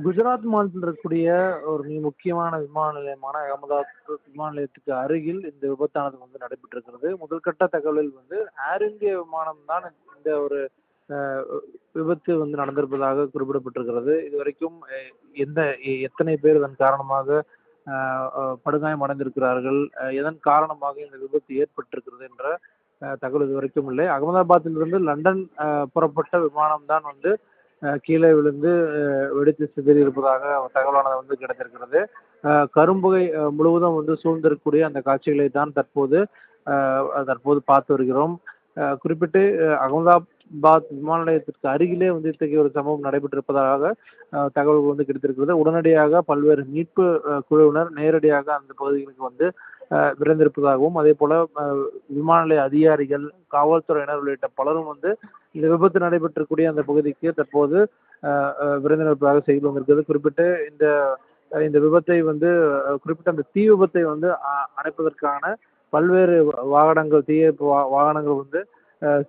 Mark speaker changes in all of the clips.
Speaker 1: குஜராத் மாநிலத்தில் இருக்கக்கூடிய ஒரு மிக முக்கியமான விமான நிலையமான அகமதாபாத் விமான நிலையத்துக்கு அருகில் இந்த விபத்தானது நடைபெற்றிருக்கிறது. முதல்கட்ட தகவலில் ஏர் இந்தியா விமானம் தான் இந்த ஒரு அ விபத்து நடந்திருப்பதாக குறிப்பிடப்பட்டிருக்கிறது. இதுவரைக்கும் எத்தனை பேர் இதன் காரணமாக அ அ படுகாயம் அடைந்திருக்கிறார்கள், எதன் காரணமாக இந்த விபத்து ஏற்பட்டிருக்கிறது என்ற தகவல் இதுவரைக்கும் இல்லை. அகமதாபாத்திலிருந்து லண்டன் புறப்பட்ட விமானம் தான் கீழே விழுந்து வெடித்து சிதறியிருப்பதாக தகவலானது கிடைத்திருக்கிறது. கரும்புகை முழுவதும் சூழ்ந்திருக்கக்கூடிய அந்த காட்சிகளை தான் தற்போது பார்த்து வருகிறோம். குறிப்பிட்டு அகமதாபாத் விமான நிலையத்திற்கு அருகிலே இத்தகைய ஒரு சம்பவம் நடைபெற்றிருப்பதாக தகவல்கள் கிடைத்திருக்கிறது. உடனடியாக பல்வேறு மீட்பு குழுவினர் நேரடியாக அந்த பகுதிகளுக்கு விரைந்திருப்பதாகவும், அதே போல விமான நிலைய அதிகாரிகள், காவல்துறையினர் உள்ளிட்ட பலரும் இந்த விபத்து நடைபெற்றக்கூடிய அந்த பகுதிக்கு தற்போது விரைந்து நிற்பதாக செய்தி வந்திருக்கிறது. குறிப்பிட்டு இந்த இந்த விபத்தை குறிப்பிட்ட அந்த தீ விபத்தை அணைப்பதற்கான பல்வேறு வாகனங்கள், தீயணைப்பு வாகனங்கள்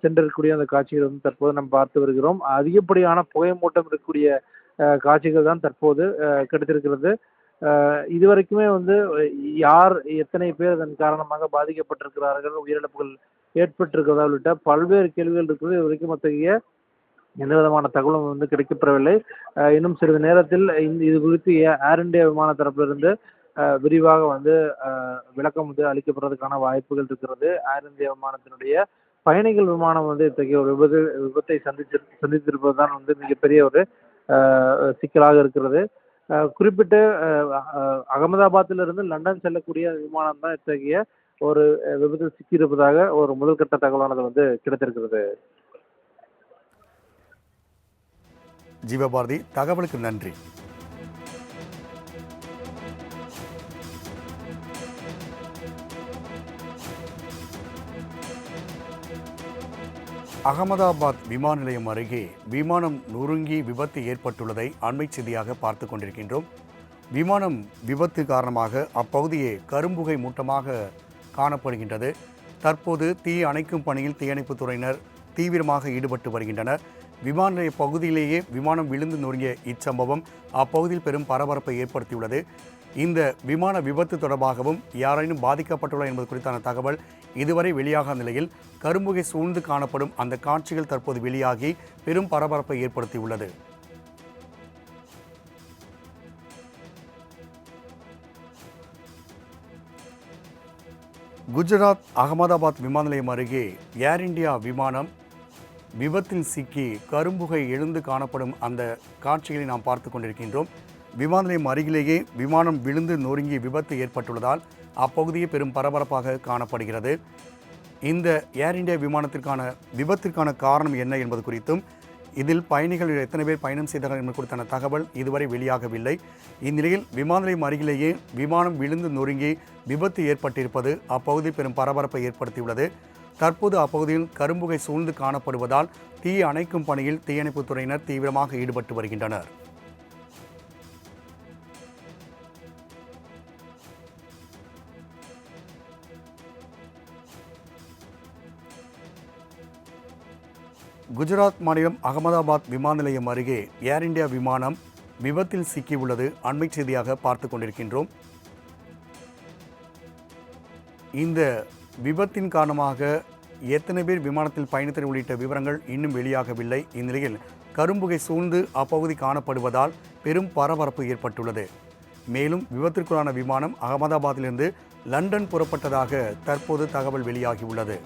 Speaker 1: சென்றிருக்கக்கூடிய அந்த காட்சிகள் தற்போது நாம் பார்த்து வருகிறோம். அதிகப்படியான புகை மூட்டம் இருக்கக்கூடிய காட்சிகள் தான் தற்போது கிடைத்திருக்கிறது. இதுவரைக்குமே யார், எத்தனை பேர் இதன் காரணமாக பாதிக்கப்பட்டிருக்கிறார்கள், உயிரிழப்புகள் ஏற்பட்டிருக்கிறதா உள்ளிட்ட பல்வேறு கேள்விகள் இருக்கிறது. இதுவரைக்கும் அத்தகைய எந்த விதமான தகவலும் கிடைக்கப்பெறவில்லை. இன்னும் சிறிது நேரத்தில் இது குறித்து ஏர் இந்தியா விமான தரப்பிலிருந்து விரிவாக விளக்கம் அளிக்கப்படுறதுக்கான வாய்ப்புகள் இருக்கிறது. ஏர் இந்தியா விமானத்தினுடைய பயணிகள் விமானம் இத்தகைய ஒரு விபத்தை சந்தித்திருப்பதுதான் மிகப்பெரிய ஒரு சிக்கலாக இருக்கிறது. குறிப்பிட்டு அகமதாபாத்திலிருந்து லண்டன் செல்லக்கூடிய விமானம் தான் இத்தகைய ஒரு விபத்தில் சிக்கியிருப்பதாக ஒரு முதல்கட்ட தகவலானது கிடைத்திருக்கிறது.
Speaker 2: ஜீவபாரதி, தகவலுக்கு நன்றி. அகமதாபாத் விமான நிலையம் அருகே விமானம் நொறுங்கி விபத்து ஏற்பட்டுள்ளதை அண்மை செய்தியாக பார்த்து கொண்டிருக்கின்றோம். விமானம் விபத்து காரணமாக அப்பகுதியே கரும்புகை மூட்டமாக காணப்படுகின்றது. தற்போது தீ அணைக்கும் பணியில் தீயணைப்புத் துறையினர் தீவிரமாக ஈடுபட்டு வருகின்றனர். விமான நிலைய பகுதியிலேயே விமானம் விழுந்து நொறுங்கிய இச்சம்பவம் அப்பகுதியில் பெரும் பரபரப்பை ஏற்படுத்தியுள்ளது. இந்த விமான விபத்து தொடர்பாகவும் யாரேனும் பாதிக்கப்பட்டுள்ளனர் என்பது குறித்தான தகவல் இதுவரை வெளியாகாத நிலையில் கரும்புகை சூழ்ந்து காணப்படும் அந்த காட்சிகள் தற்போது வெளியாகி பெரும் பரபரப்பை ஏற்படுத்தியுள்ளது. குஜராத் அகமதாபாத் விமான நிலையம் அருகே ஏர் இந்தியா விமானம் விபத்தில் சிக்கி கரும்புகை எழுந்து காணப்படும் அந்த காட்சிகளை நாம் பார்த்து கொண்டிருக்கின்றோம். விமான நிலையம் அருகிலேயே விமானம் விழுந்து நொறுங்கி விபத்து ஏற்பட்டுள்ளதால் அப்பகுதியே பெரும் பரபரப்பாக காணப்படுகிறது. இந்த ஏர் இந்தியா விபத்திற்கான காரணம் என்ன என்பது குறித்தும், இதில் பயணிகள் எத்தனை பேர் பயணம் செய்தார்கள் என்பது குறித்தான தகவல் இதுவரை வெளியாகவில்லை. இந்நிலையில் விமான நிலையம் அருகிலேயே விமானம் விழுந்து நொறுங்கி விபத்து ஏற்பட்டிருப்பது அப்பகுதி பெரும் பரபரப்பை ஏற்படுத்தியுள்ளது. தற்போது அப்பகுதியில் கரும்புகை சூழ்ந்து காணப்படுவதால் தீ அணைக்கும் பணியில் தீயணைப்புத் துறையினர் தீவிரமாக ஈடுபட்டு வருகின்றனர். குஜராத் மாநிலம் அகமதாபாத் விமான நிலையம் அருகே ஏர் இந்தியா விமானம் விபத்தில் சிக்கியுள்ளது அண்மை செய்தியாக பார்த்து கொண்டிருக்கின்றோம். இந்த விபத்தின் காரணமாக எத்தனை பேர் விமானத்தில் பயணித்தனர் உள்ளிட்ட விவரங்கள் இன்னும் வெளியாகவில்லை. இந்நிலையில் கரும்புகை சூழ்ந்து அப்பகுதி காணப்படுவதால் பெரும் பரபரப்பு ஏற்பட்டுள்ளது. மேலும் விபத்திற்குள்ளான விமானம் அகமதாபாத்திலிருந்து லண்டன் புறப்பட்டதாக தற்போது தகவல் வெளியாகியுள்ளது.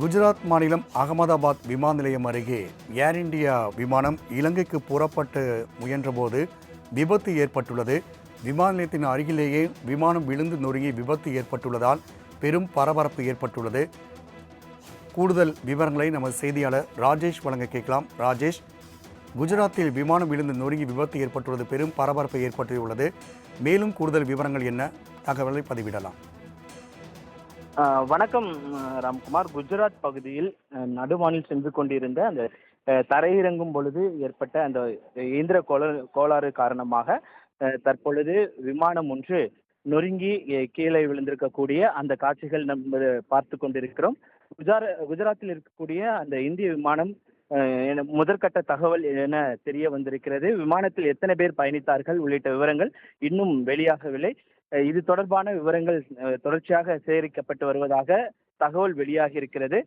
Speaker 2: குஜராத் மாநிலம் அகமதாபாத் விமான நிலையம் அருகே ஏர் இந்தியா விமானம் இலங்கைக்கு புறப்பட்டு முயன்றபோது விபத்து ஏற்பட்டுள்ளது. விமான நிலையத்தின் அருகிலேயே விமானம் விழுந்து நொறுங்கி விபத்து ஏற்பட்டுள்ளதால் பெரும் பரபரப்பு ஏற்பட்டுள்ளது. கூடுதல் விவரங்களை நமது செய்தியாளர் ராஜேஷ் வழங்க கேட்கலாம். ராஜேஷ், குஜராத்தில் விமானம் விழுந்து நொறுங்கி விபத்து ஏற்பட்டுள்ளது பெரும் பரபரப்பை ஏற்படுத்தியுள்ளது. மேலும் கூடுதல் விவரங்கள் என்ன, தகவலை பதிவிடலாம்.
Speaker 3: வணக்கம் ராம்குமார். குஜராத் பகுதியில் நடுவானில் சென்று கொண்டிருந்த அந்த தரையிறங்கும் பொழுது ஏற்பட்ட அந்த இயந்திர கோளாறு காரணமாக தற்பொழுது விமானம் ஒன்று நொறுங்கி கீழே விழுந்திருக்கக்கூடிய அந்த காட்சிகள் நம்ம பார்த்து கொண்டிருக்கிறோம். குஜராத்தில் இருக்கக்கூடிய அந்த இந்திய விமானம் முதற்கட்ட தகவல் என தெரிய வந்திருக்கிறது. விமானத்தில் எத்தனை பேர் பயணித்தார்கள் உள்ளிட்ட விவரங்கள் இன்னும் வெளியாகவில்லை. இது தொடர்பான விவரங்கள் தொடர்ச்சியாக சேகரிக்கப்பட்டு வருவதாக தகவல் வெளியாகி இருக்கிறது.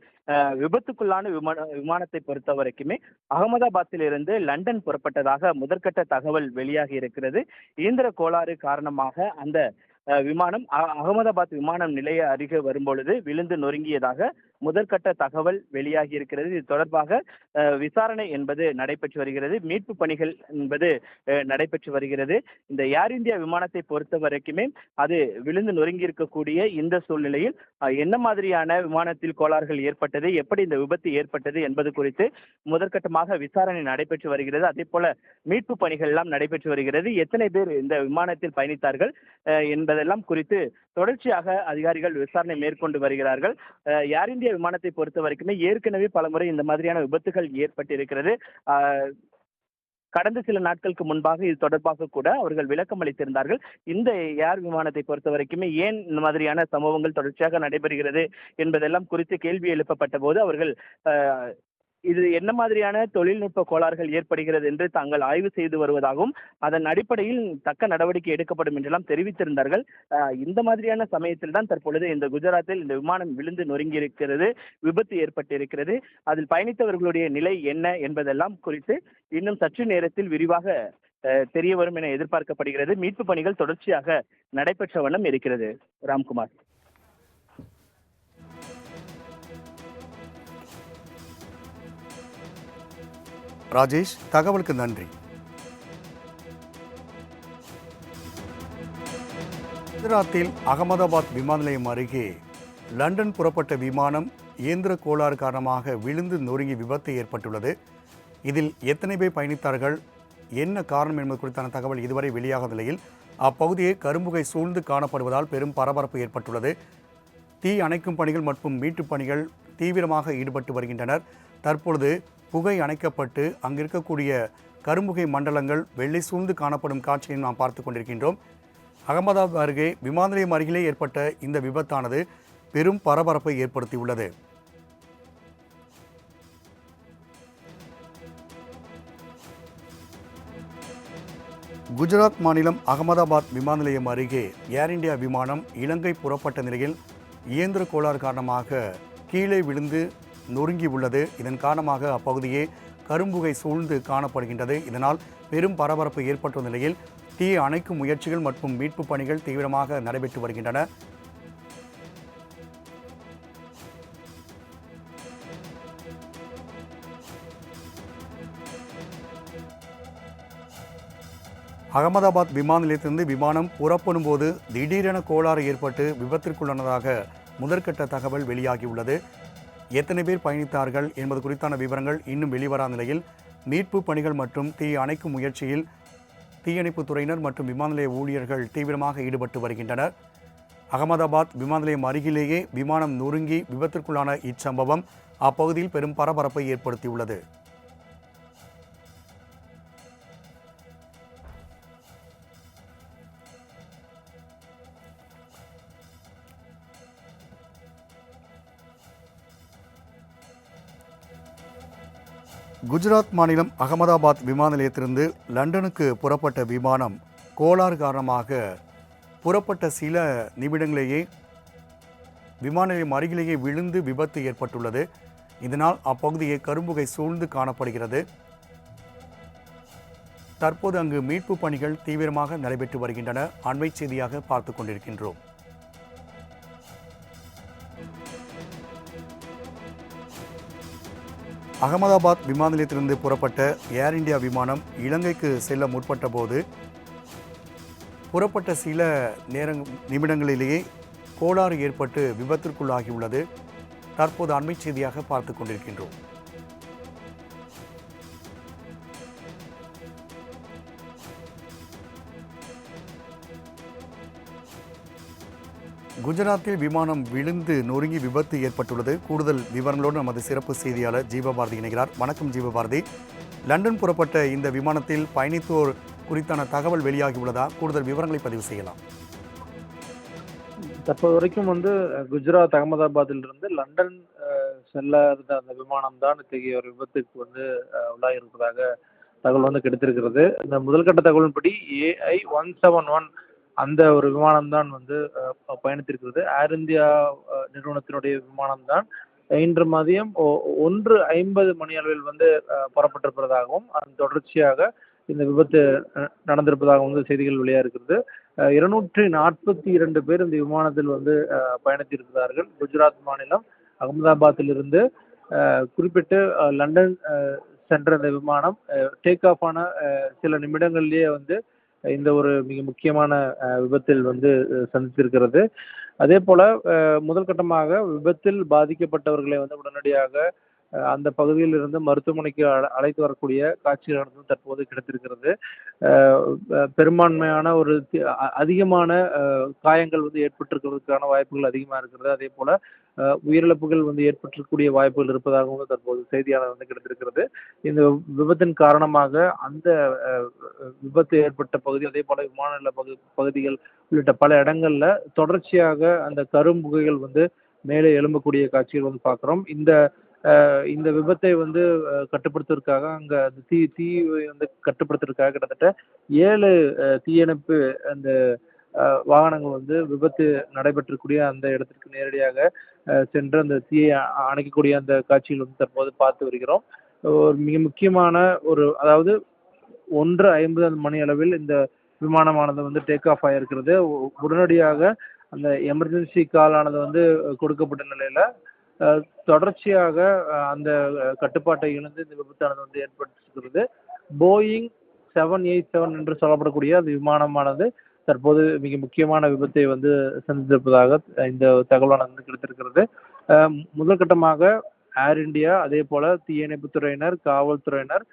Speaker 3: விபத்துக்குள்ளான விமானத்தை பொறுத்த வரைக்குமே அகமதாபாத்தில் இருந்து லண்டன் புறப்பட்டதாக முதற்கட்ட தகவல் வெளியாகி இருக்கிறது. இயந்திர கோளாறு காரணமாக அந்த விமானம் அகமதாபாத் விமான நிலைய அருகே வரும்பொழுது விழுந்து நொறுங்கியதாக முதற்கட்ட தகவல் வெளியாகி இருக்கிறது. இது தொடர்பாக விசாரணை என்பது நடைபெற்று வருகிறது. மீட்பு பணிகள் என்பது நடைபெற்று வருகிறது. இந்த ஏர் இந்தியா விமானத்தை பொறுத்த வரைக்குமே அது விழுந்து நொறுங்கி இருக்கக்கூடிய இந்த சூழ்நிலையில் என்ன மாதிரியான விமானத்தில் கோளாறுகள் ஏற்பட்டது, எப்படி இந்த விபத்து ஏற்பட்டது என்பது குறித்து முதற்கட்டமாக விசாரணை நடைபெற்று வருகிறது. அதே போல மீட்பு பணிகள் எல்லாம் நடைபெற்று வருகிறது. எத்தனை பேர் இந்த விமானத்தில் பயணித்தார்கள் என்பதெல்லாம் குறித்து தொடர்ச்சியாக அதிகாரிகள் விசாரணை மேற்கொண்டு வருகிறார்கள். ஏர் இந்தியா விமானத்தை பொறுத்த வரைக்குமே ஏற்கனவே பலமுறை இந்த மாதிரியான விபத்துகள் ஏற்பட்டிருக்கிறது. கடந்த சில நாட்களுக்கு முன்பாக இது தொடர்பாக கூட அவர்கள் விளக்கம் அளித்திருந்தார்கள். இந்த ஏர் விமானத்தை பொறுத்த வரைக்குமே ஏன் இந்த மாதிரியான சம்பவங்கள் தொடர்ச்சியாக நடைபெறுகிறது என்பதெல்லாம் குறித்து கேள்வி எழுப்பப்பட்ட போது அவர்கள் இது என்ன மாதிரியான தொழில்நுட்ப கோளாறுகள் ஏற்படுகிறது என்று தாங்கள் ஆய்வு செய்து வருவதாகவும் அதன் அடிப்படையில் தக்க நடவடிக்கை எடுக்கப்படும் என்றெல்லாம் தெரிவித்திருந்தார்கள். இந்த மாதிரியான சமயத்தில் தான் தற்பொழுது இந்த குஜராத்தில் இந்த விமானம் விழுந்து நொறுங்கி இருக்கிறது, விபத்து ஏற்பட்டிருக்கிறது. அதில் பயணித்தவர்களுடைய நிலை என்ன என்பதெல்லாம் குறித்து இன்னும் சற்று நேரத்தில் விரிவாக தெரிய வரும் என எதிர்பார்க்கப்படுகிறது. மீட்பு பணிகள் தொடர்ச்சியாக நடைபெற்ற வண்ணம் இருக்கிறது. ராம்குமார்.
Speaker 2: ராஜேஷ், தகவலுக்கு நன்றி. குஜராத்தில் அகமதாபாத் விமான நிலையம் அருகே லண்டன் புறப்பட்ட விமானம் இயந்திர கோளாறு காரணமாக விழுந்து நொறுங்கி விபத்து ஏற்பட்டுள்ளது. இதில் எத்தனை பேர் பயணித்தார்கள், என்ன காரணம் என்பது குறித்தான தகவல் இதுவரை வெளியாக நிலையில் அப்பகுதியை கரும்புகை சூழ்ந்து காணப்படுவதால் பெரும் பரபரப்பு ஏற்பட்டுள்ளது. தீ அணைக்கும் பணிகள் மற்றும் மீட்புப் பணிகள் தீவிரமாக ஈடுபட்டு வருகின்றனர். தற்பொழுது புகை அணைக்கப்பட்டு அங்கிருக்கக்கூடிய கரும்புகை மண்டலங்கள் வெள்ளை சூழ்ந்து காணப்படும் காட்சியை நாம் பார்த்து கொண்டிருக்கின்றோம். அகமதாபாத் அருகே விமான நிலையம் அருகிலே ஏற்பட்ட இந்த விபத்தானது பெரும் பரபரப்பை ஏற்படுத்தியுள்ளது. குஜராத் மாநிலம் அகமதாபாத் விமான நிலையம் அருகே ஏர் இந்தியா விமானம் இலங்கை புறப்பட்ட நிலையில் இயந்திர கோளாறு காரணமாக கீழே விழுந்து நொறுங்கி உள்ளது. இதன் காரணமாக அப்பகுதியே கரும்புகை சூழ்ந்து காணப்படுகின்றது. இதனால் பெரும் பரபரப்பு ஏற்பட்டுள்ள நிலையில் தீ அணைக்கும் முயற்சிகள் மற்றும் மீட்பு பணிகள் தீவிரமாக நடைபெற்று வருகின்றன. அகமதாபாத் விமான நிலையத்திலிருந்து விமானம் புறப்படும் போது திடீரென கோளாறு ஏற்பட்டு விபத்திற்குள்ளானதாக முதற்கட்ட தகவல் வெளியாகியுள்ளது. எத்தனை பேர் பயணித்தார்கள் என்பது குறித்தான விவரங்கள் இன்னும் வெளிவராத நிலையில் மீட்பு பணிகள் மற்றும் தீ அணைக்கும் முயற்சியில் தீயணைப்புத் துறையினர் மற்றும் விமான நிலைய ஊழியர்கள் தீவிரமாக ஈடுபட்டு வருகின்றனர். அகமதாபாத் விமான நிலையம் அருகிலேயே விமானம் நொறுங்கி விபத்திற்குள்ளான இச்சம்பவம் அப்பகுதியில் பெரும் பரபரப்பை ஏற்படுத்தியுள்ளது. குஜராத் மாநிலம் அகமதாபாத் விமான நிலையத்திலிருந்து லண்டனுக்கு புறப்பட்ட விமானம் கோளாறு காரணமாக புறப்பட்ட சில நிமிடங்களேயே விமான நிலையம் அருகிலேயே விழுந்து விபத்து ஏற்பட்டுள்ளது. இதனால் அப்பகுதியை கரும்புகை சூழ்ந்து காணப்படுகிறது. தற்போது அங்கு மீட்பு பணிகள் தீவிரமாக நடைபெற்று வருகின்றன. அண்மை செய்தியாக பார்த்து கொண்டிருக்கின்றோம். அகமதாபாத் விமான நிலையத்திலிருந்து புறப்பட்ட ஏர் இந்தியா விமானம் இலங்கைக்கு செல்ல முற்பட்ட போது புறப்பட்ட சில நிமிடங்களிலேயே கோளாறு ஏற்பட்டு விபத்திற்குள்ளாகியுள்ளது. தற்போது அண்மை செய்தியாக பார்த்து கொண்டிருக்கின்றோம். குஜராத்தில் விமானம் விழுந்து நொறுங்கி விபத்து ஏற்பட்டுள்ளது. கூடுதல் விவரங்களோடு நமது சிறப்பு செய்தியாளர் ஜீவபாரதி இணைகிறார். வணக்கம் ஜீவபாரதி. லண்டன் புறப்பட்ட இந்த விமானத்தில் பயணித்தோர் குறித்தான தகவல் வெளியாகியுள்ளதா? கூடுதல் விவரங்களை பதிவு செய்யலாம்.
Speaker 1: தற்போது வரைக்கும் குஜராத் அகமதாபாத்திலிருந்து லண்டன் செல்ல இருந்த அந்த விமானம் தான் இத்தகைய ஒரு விபத்துக்கு உள்ளாகி இருப்பதாக தகவல் கிடைத்திருக்கிறது. இந்த முதல்கட்ட தகவலின்படி AI-171 அந்த ஒரு விமானம் தான் பயணித்திருக்கிறது. ஏர் இந்தியா நிறுவனத்தினுடைய விமானம் தான் இன்று மதியம் 1:50 மணி அளவில் புறப்பட்டிருப்பதாகவும் அதன் தொடர்ச்சியாக இந்த விபத்து நடந்திருப்பதாகவும் செய்திகள் வெளியாக இருக்கிறது. 242 பேர் இந்த விமானத்தில் பயணித்திருக்கிறார்கள். குஜராத் மாநிலம் அகமதாபாத்திலிருந்து குறிப்பிட்டு லண்டன் சென்ற இந்த விமானம் டேக் ஆஃப் ஆன சில நிமிடங்கள்லேயே இந்த ஒரு மிக முக்கியமான விபத்தில் சந்தித்திருக்கிறது. அதே போல முதல் கட்டமாக விபத்தில் பாதிக்கப்பட்டவர்களை உடனடியாக அந்த பகுதியில் இருந்து மருத்துவமனைக்கு அழைத்து வரக்கூடிய காட்சிகள் தற்போது கிடைத்திருக்கிறது. பெரும்பான்மையான அதிகமான காயங்கள் ஏற்பட்டிருக்கிறதுக்கான வாய்ப்புகள் அதிகமாக இருக்கிறது. அதே போல உயிரிழப்புகள் ஏற்பட்டிருக்கக்கூடிய வாய்ப்புகள் இருப்பதாகவும் தற்போது செய்தியாளர் கிடைத்திருக்கிறது. இந்த விபத்தின் காரணமாக அந்த விபத்து ஏற்பட்ட பகுதி, அதே போல விமான நில பகுதிகள் உள்ளிட்ட பல இடங்கள்ல தொடர்ச்சியாக அந்த கரும்புகைகள் மேலே எழும்பக்கூடிய காட்சிகள் பார்க்கிறோம். இந்த விபத்தை கட்டுப்படுத்துவதற்காக அங்க அந்த தீ கட்டுப்படுத்துவதற்காக கிட்டத்தட்ட 7 தீயணைப்பு அந்த வாகனங்கள் விபத்து நடைபெற்றக்கூடிய அந்த இடத்திற்கு நேரடியாக சென்று அந்த தீயை அணைக்கக்கூடிய அந்த காட்சிகள் தற்போது பார்த்து வருகிறோம். ஒரு மிக முக்கியமான அதாவது 1:50 மணி அளவில் இந்த விமானமானது டேக் ஆஃப் ஆகிருக்கிறது. உடனடியாக அந்த எமர்ஜென்சி கால் ஆனது கொடுக்கப்பட்ட நிலையில தொடர்ச்சியாக அந்த கட்டுப்பாட்டை இழந்து இந்த விபத்தானது ஏற்பட்டிருக்கிறது. போயிங் 787 என்று சொல்லப்படக்கூடிய அந்த விமானமானது தற்போது மிக முக்கியமான விபத்தை சந்தித்திருப்பதாக இந்த தகவலானது கிடைத்திருக்கிறது. முதல் கட்டமாக ஏர் இந்தியா, அதே போல தீயணைப்புத்துறையினர், காவல்துறையினர்,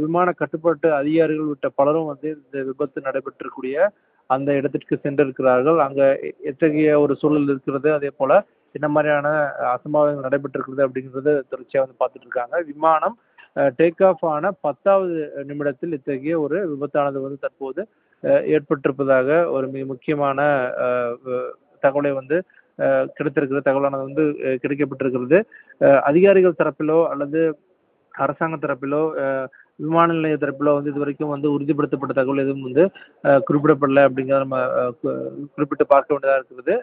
Speaker 1: விமான கட்டுப்பாட்டு அதிகாரிகள் உள்ளிட்ட பலரும் இந்த விபத்து நடைபெற்றக்கூடிய அந்த இடத்திற்கு சென்றிருக்கிறார்கள். அங்க எத்தகைய ஒரு சூழல் இருக்கிறது, அதே போல என்ன மாதிரியான அசம்பாவிதங்கள் நடைபெற்றிருக்கிறது அப்படிங்கிறது தொடர்ச்சியா பார்த்துட்டு இருக்காங்க. விமானம் டேக் ஆஃப் ஆன 10வது நிமிடத்தில் இத்தகைய ஒரு விபத்தானது தற்போது ஏற்பட்டிருப்பதாக ஒரு மிக முக்கியமான தகவலை கிடைத்திருக்கிற தகவலானது கிடைக்கப்பட்டிருக்கிறது. அதிகாரிகள் தரப்பிலோ அல்லது அரசாங்க தரப்பிலோ விமான நிலைய தரப்பிலோ இது வரைக்கும் உறுதிப்படுத்தப்பட்ட தகவல் எதுவும் குறிப்பிடப்படலை அப்படிங்கிறத நம்ம குறிப்பிட்டு பார்க்க வேண்டியதாக இருக்கிறது.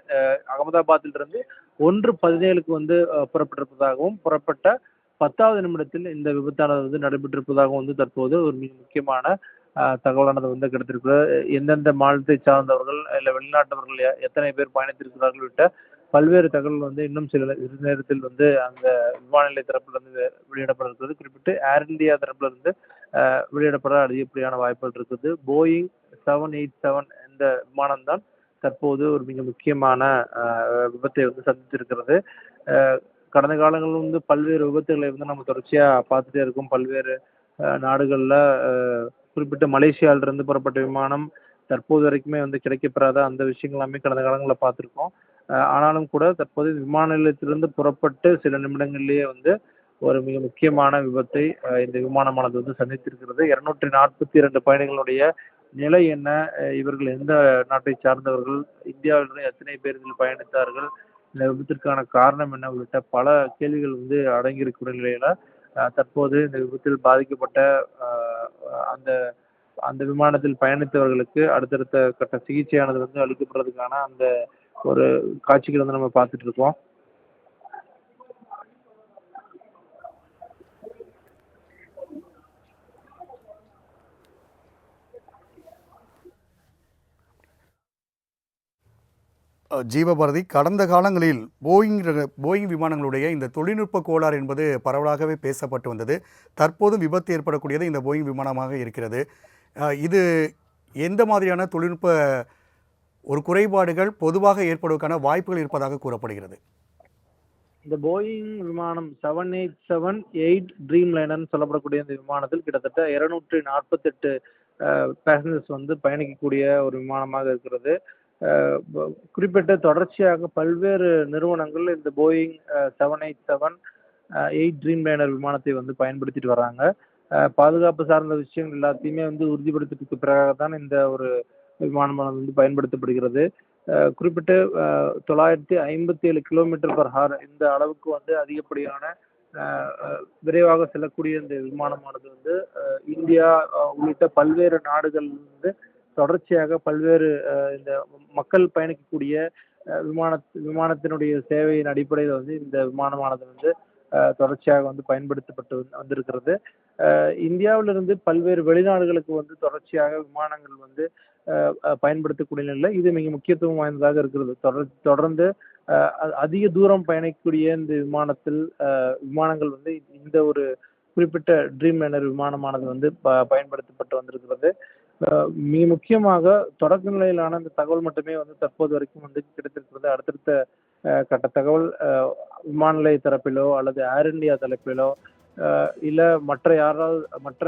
Speaker 1: அகமதாபாத்திலிருந்து 1:17க்கு புறப்பட்டிருப்பதாகவும் புறப்பட்ட 10வது நிமிடத்தில் இந்த விபத்தானது நடைபெற்றிருப்பதாகவும் தற்போது ஒரு மிக முக்கியமான தகவலானது கிடைத்திருக்கிறது. எந்தெந்த மாநிலத்தை சார்ந்தவர்கள் இல்லை வெளிநாட்டவர்கள் எத்தனை பேர் பயணித்திருக்கிறார்கள் உள்ளிட்ட பல்வேறு தகவல் இன்னும் சில நேரத்தில் அந்த விமான நிலைய தரப்பிலிருந்து வெளியிடப்பட இருக்கிறது. குறிப்பிட்டு ஏர் இந்தியா தரப்பிலிருந்து வெளியிடப்பட அதிகப்படியான வாய்ப்புகள் இருக்குது. போயிங் 787 இந்த விமானம் தான் தற்போது ஒரு மிக முக்கியமான விபத்தை சந்தித்திருக்கிறது. கடந்த காலங்களில் பல்வேறு விபத்துகளை நம்ம தொடர்ச்சியா பார்த்துட்டே இருக்கோம். பல்வேறு நாடுகள்ல குறிப்பிட்ட மலேசியாவிலிருந்து புறப்பட்ட விமானம் தற்போது வரைக்குமே கிடைக்கப்பெறாத அந்த விஷயங்கள் எல்லாமே கடந்த காலங்களில் பார்த்துருக்கோம். ஆனாலும் கூட தற்போது விமான நிலையத்திலிருந்து புறப்பட்டு சில நிமிடங்களிலேயே ஒரு மிக முக்கியமான விபத்தை இந்த விமானமானது சந்தித்திருக்கிறது. 242 பயணிகளுடைய நிலை என்ன, இவர்கள் எந்த நாட்டை சார்ந்தவர்கள், இந்தியாவிலிருந்து எத்தனை பேர் இதில் பயணித்தார்கள், இந்த விபத்திற்கான காரணம் என்ன உள்ளிட்ட பல கேள்விகள் அடங்கியிருக்கிற நிலையில தற்போது இந்த விபத்தில் பாதிக்கப்பட்ட அந்த அந்த விமானத்தில் பயணித்தவர்களுக்கு அடுத்தடுத்த கட்ட சிகிச்சையானது அளிக்கப்படுறதுக்கான அந்த ஒரு காட்சிகள் நம்ம பார்த்துட்டு இருக்கோம்.
Speaker 2: ஜீவபாரதி, கடந்த காலங்களில் போயிங் விமானங்களுடைய இந்த தொழில்நுட்ப கோளாறு என்பது பரவலாகவே பேசப்பட்டு வந்தது. தற்போதும் விபத்து ஏற்படக்கூடியது இந்த போயிங் விமானமாக இருக்கிறது. இது எந்த மாதிரியான தொழில்நுட்ப ஒரு குறைபாடுகள் பொதுவாக ஏற்படுவதற்கான வாய்ப்புகள் இருப்பதாக கூறப்படுகிறது?
Speaker 1: இந்த போயிங் விமானம் 787-8 ட்ரீம் லைனர்னு சொல்லப்படக்கூடிய இந்த விமானத்தில் கிட்டத்தட்ட 248 பேசஞ்சர்ஸ் பயணிக்கக்கூடிய ஒரு விமானமாக இருக்கிறது. குறிப்பிட்ட தொடர்ச்சியாக பல்வேறு நிறுவனங்கள் இந்த போயிங் 787 8 ட்ரீம் லைனர் விமானத்தை வந்து பயன்படுத்திட்டு வர்றாங்க. பாதுகாப்பு சார்ந்த விஷயங்கள் எல்லாத்தையுமே வந்து உறுதிப்படுத்திட்டு பிறகு தான் இந்த ஒரு விமானமானது வந்து பயன்படுத்தப்படுகிறது. குறிப்பிட்ட 957 கிலோமீட்டர்/ஹவர் இந்த அளவுக்கு வந்து அதிகப்படியான விரைவாக செல்லக்கூடிய இந்த விமானமானது வந்து இந்தியா உள்ளிட்ட பல்வேறு நாடுகள் வந்து தொடர்ச்சியாக பல்வேறு இந்த மக்கள் பயணிக்கக்கூடிய விமானத்தினுடைய சேவையின் அடிப்படையில் வந்து இந்த விமானமானது வந்து தொடர்ச்சியாக வந்து பயன்படுத்தப்பட்டு வந்திருக்கிறது. இந்தியாவிலிருந்து பல்வேறு வெளிநாடுகளுக்கு வந்து தொடர்ச்சியாக விமானங்கள் வந்து பயன்படுத்தக்கூடிய நிலையில் இது மிக முக்கியத்துவம் வாய்ந்ததாக இருக்கிறது. தொடர்ந்து அதிக தூரம் பயணிக்கக்கூடிய இந்த விமானங்கள் வந்து இந்த ஒரு குறிப்பிட்ட ட்ரீம் லைனர் விமானமானது வந்து பயன்படுத்தப்பட்டு வந்திருக்கிறது. மிக முக்கியமாக தொடக்க நிலையிலான இந்த தகவல் மட்டுமே வந்து தற்போது வரைக்கும் வந்து கிடைத்திருக்கிறது. அடுத்தடுத்த கட்ட தகவல் விமான நிலைய தரப்பிலோ அல்லது ஏர் இந்தியா தரப்பிலோ இல்ல மற்ற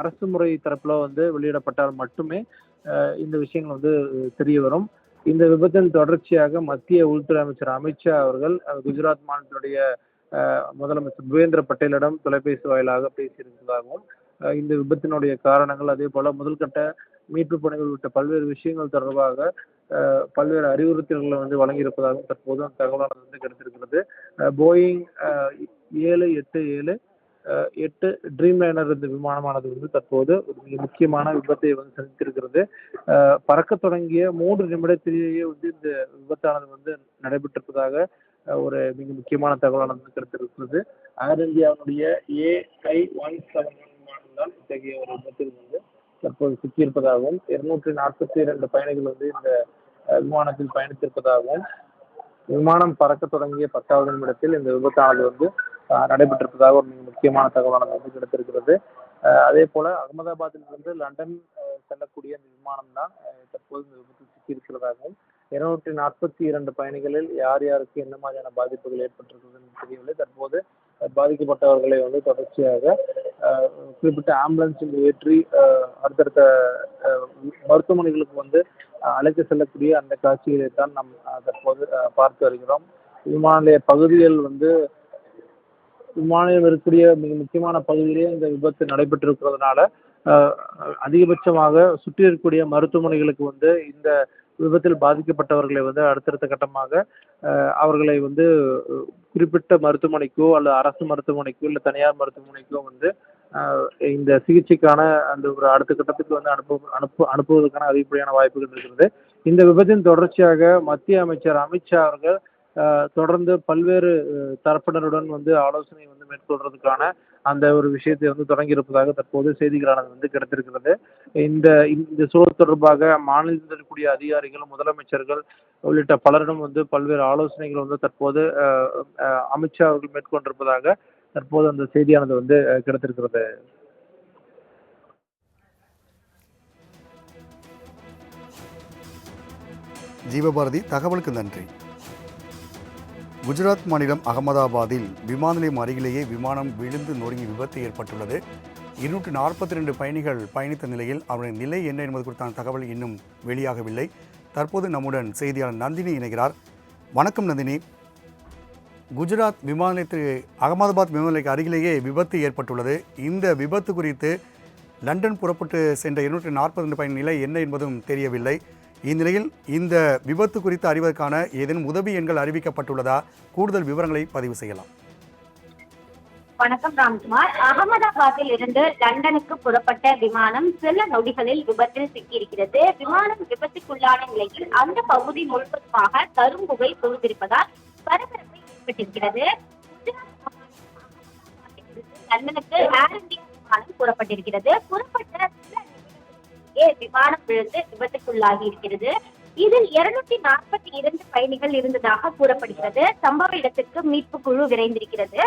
Speaker 1: அரசு முறை தரப்பிலோ வந்து வெளியிடப்பட்டால் மட்டுமே இந்த விஷயங்கள் வந்து தெரிய வரும். இந்த விபத்தின் தொடர்ச்சியாக மத்திய உள்துறை அமைச்சர் அமித்ஷா அவர்கள் குஜராத் மாநிலத்தினுடைய முதலமைச்சர் பூபேந்திர பட்டேலிடம் தொலைபேசி வாயிலாக பேசியிருப்பதாகவும் இந்த விபத்தினுடைய காரணங்கள் அதே போல முதல்கட்ட மீட்பு பணிகள் உள்ளிட்ட பல்வேறு விஷயங்கள் தொடர்பாக பல்வேறு அறிவுறுத்தல்களை வந்து வழங்கியிருப்பதாகவும் தற்போது அந்த தகவலானது வந்து கிடைத்திருக்கிறது. போயிங் 787 8 ட்ரீம் லைனர் இந்த விமானமானது வந்து தற்போது ஒரு மிக முக்கியமான விபத்தை வந்து சந்தித்திருக்கிறது. பறக்க தொடங்கிய 3 நிமிடத்திலேயே வந்து இந்த விபத்தானது வந்து நடைபெற்றிருப்பதாக ஒரு மிக முக்கியமான தகவலானது கிடைத்திருக்கிறது. ஏர் இந்தியாவுடைய AI-171 விமானம் தான் இத்தகைய ஒரு விபத்தில் வந்து தற்போது சிக்கியிருப்பதாகவும் 242 பயணிகள் வந்து இந்த விமானத்தில் பயணித்திருப்பதாகவும் விமானம் பறக்க தொடங்கிய 10வது நிமிடத்தில் இந்த விபத்தானது வந்து நடைபெற்றிருப்பதாக ஒரு மிக முக்கியமான தகவலானது வந்து கிடைத்திருக்கிறது. அதே போல அகமதாபாத்தில் இருந்து லண்டன் செல்லக்கூடிய இந்த விமானம் தான் தற்போது இந்த விபத்தில் சிக்கியிருக்கிறதாகவும் 242 பயணிகளில் யார் யாருக்கு என்ன மாதிரியான பாதிப்புகள் ஏற்பட்டிருக்கிறது தெரியவில்லை. தற்போது பாதிக்கப்பட்டவர்களை வந்து தொடர்ச்சியாக குறிப்பிட்ட ஆம்புலன்ஸில் ஏற்றி அடுத்தடுத்த மருத்துவமனைகளுக்கு வந்து அழைத்து செல்லக்கூடிய அந்த காட்சிகளை தான் நாம் தற்போது பார்த்து வருகிறோம். விமான நிலைய பகுதிகள் வந்து விமானம் இருக்கக்கூடிய மிக முக்கியமான பகுதியிலேயே இந்த விபத்து நடைபெற்றிருக்கிறதுனால அதிகபட்சமாக சுற்றி இருக்கக்கூடிய மருத்துவமனைகளுக்கு வந்து இந்த விபத்தில் பாதிக்கப்பட்டவர்களை வந்து அடுத்தடுத்த கட்டமாக அவர்களை வந்து குறிப்பிட்ட மருத்துவமனைக்கோ அல்லது அரசு மருத்துவமனைக்கோ இல்லை தனியார் மருத்துவமனைக்கோ வந்து இந்த சிகிச்சைக்கான அந்த ஒரு அடுத்த கட்டத்துக்கு வந்து அனுப்புவதற்கான அதிகப்படியான வாய்ப்புகள் இருக்கிறது. இந்த விபத்தின் தொடர்ச்சியாக மத்திய அமைச்சர் அமித்ஷா அவர்கள் தொடர்ந்து பல்வேறு தரப்பினருடன் வந்து ஆலோசனை வந்து மேற்கொள்றதுக்கான அந்த ஒரு விஷயத்தை வந்து தொடங்கியிருப்பதாக தற்போது செய்திகளானது வந்து கிடைத்திருக்கிறது. இந்த சூழல் தொடர்பாக மாநிலத்தில் இருக்கக்கூடிய அதிகாரிகள் முதலமைச்சர்கள் உள்ளிட்ட பலரிடம் வந்து பல்வேறு ஆலோசனைகள் வந்து தற்போது அமித்ஷா அவர்கள் மேற்கொண்டிருப்பதாக தற்போது அந்த செய்தியானது வந்து கிடைத்திருக்கிறது.
Speaker 2: ஜீவபாரதி, தகவலுக்கு நன்றி. குஜராத் மாநிலம் அகமதாபாத்தில் விமான நிலையம் அருகிலேயே விமானம் விழுந்து நொறுங்கி விபத்து ஏற்பட்டுள்ளது. 242 பயணிகள் பயணித்த நிலையில் அவரின் நிலை என்ன என்பது குறித்தான தகவல் இன்னும் வெளியாகவில்லை. தற்போது நம்முடன் செய்தியாளர் நந்தினி இணைகிறார். வணக்கம் நந்தினி. குஜராத் விமான நிலையத்தில் அகமதாபாத் விமான நிலைய அருகிலேயே விபத்து ஏற்பட்டுள்ளது. இந்த விபத்து குறித்து லண்டன் புறப்பட்டு சென்ற 242 பயணி நிலை என்ன என்பதும் தெரியவில்லை. இந்நிலையில் இந்த விபத்து குறித்து அறிவதற்கான ஏதேனும் உதவி எண்கள் அறிவிக்கப்பட்டுள்ளதா? கூடுதல் விவரங்களை பதிவு செய்யலாம்.
Speaker 4: வணக்கம் ராம்குமார். அகமதாபாத்தில் இருந்து லண்டனுக்கு புறப்பட்ட விமானம் சில நொடிகளில் விபத்தில் சிக்கியிருக்கிறது. விமானம் விபத்துக்குள்ளான நிலையில் அந்த பகுதி முழுவதுமாக கரும்புகை சூழ்ந்திருப்பதால் பரபரப்பு ஏற்பட்டிருக்கிறது. லண்டனுக்கு ஏர் இந்தியா விமானம் புறப்பட்டிருக்கிறது. புறப்பட்ட சில விமானம் விழுந்து விபத்துக்குள்ளாகி இருக்கிறது. இதில் 242 பயணிகள் இருந்ததாக கூறப்படுகிறது. சம்பவ இடத்திற்கு மீட்பு குழு விரைந்திருக்கிறது.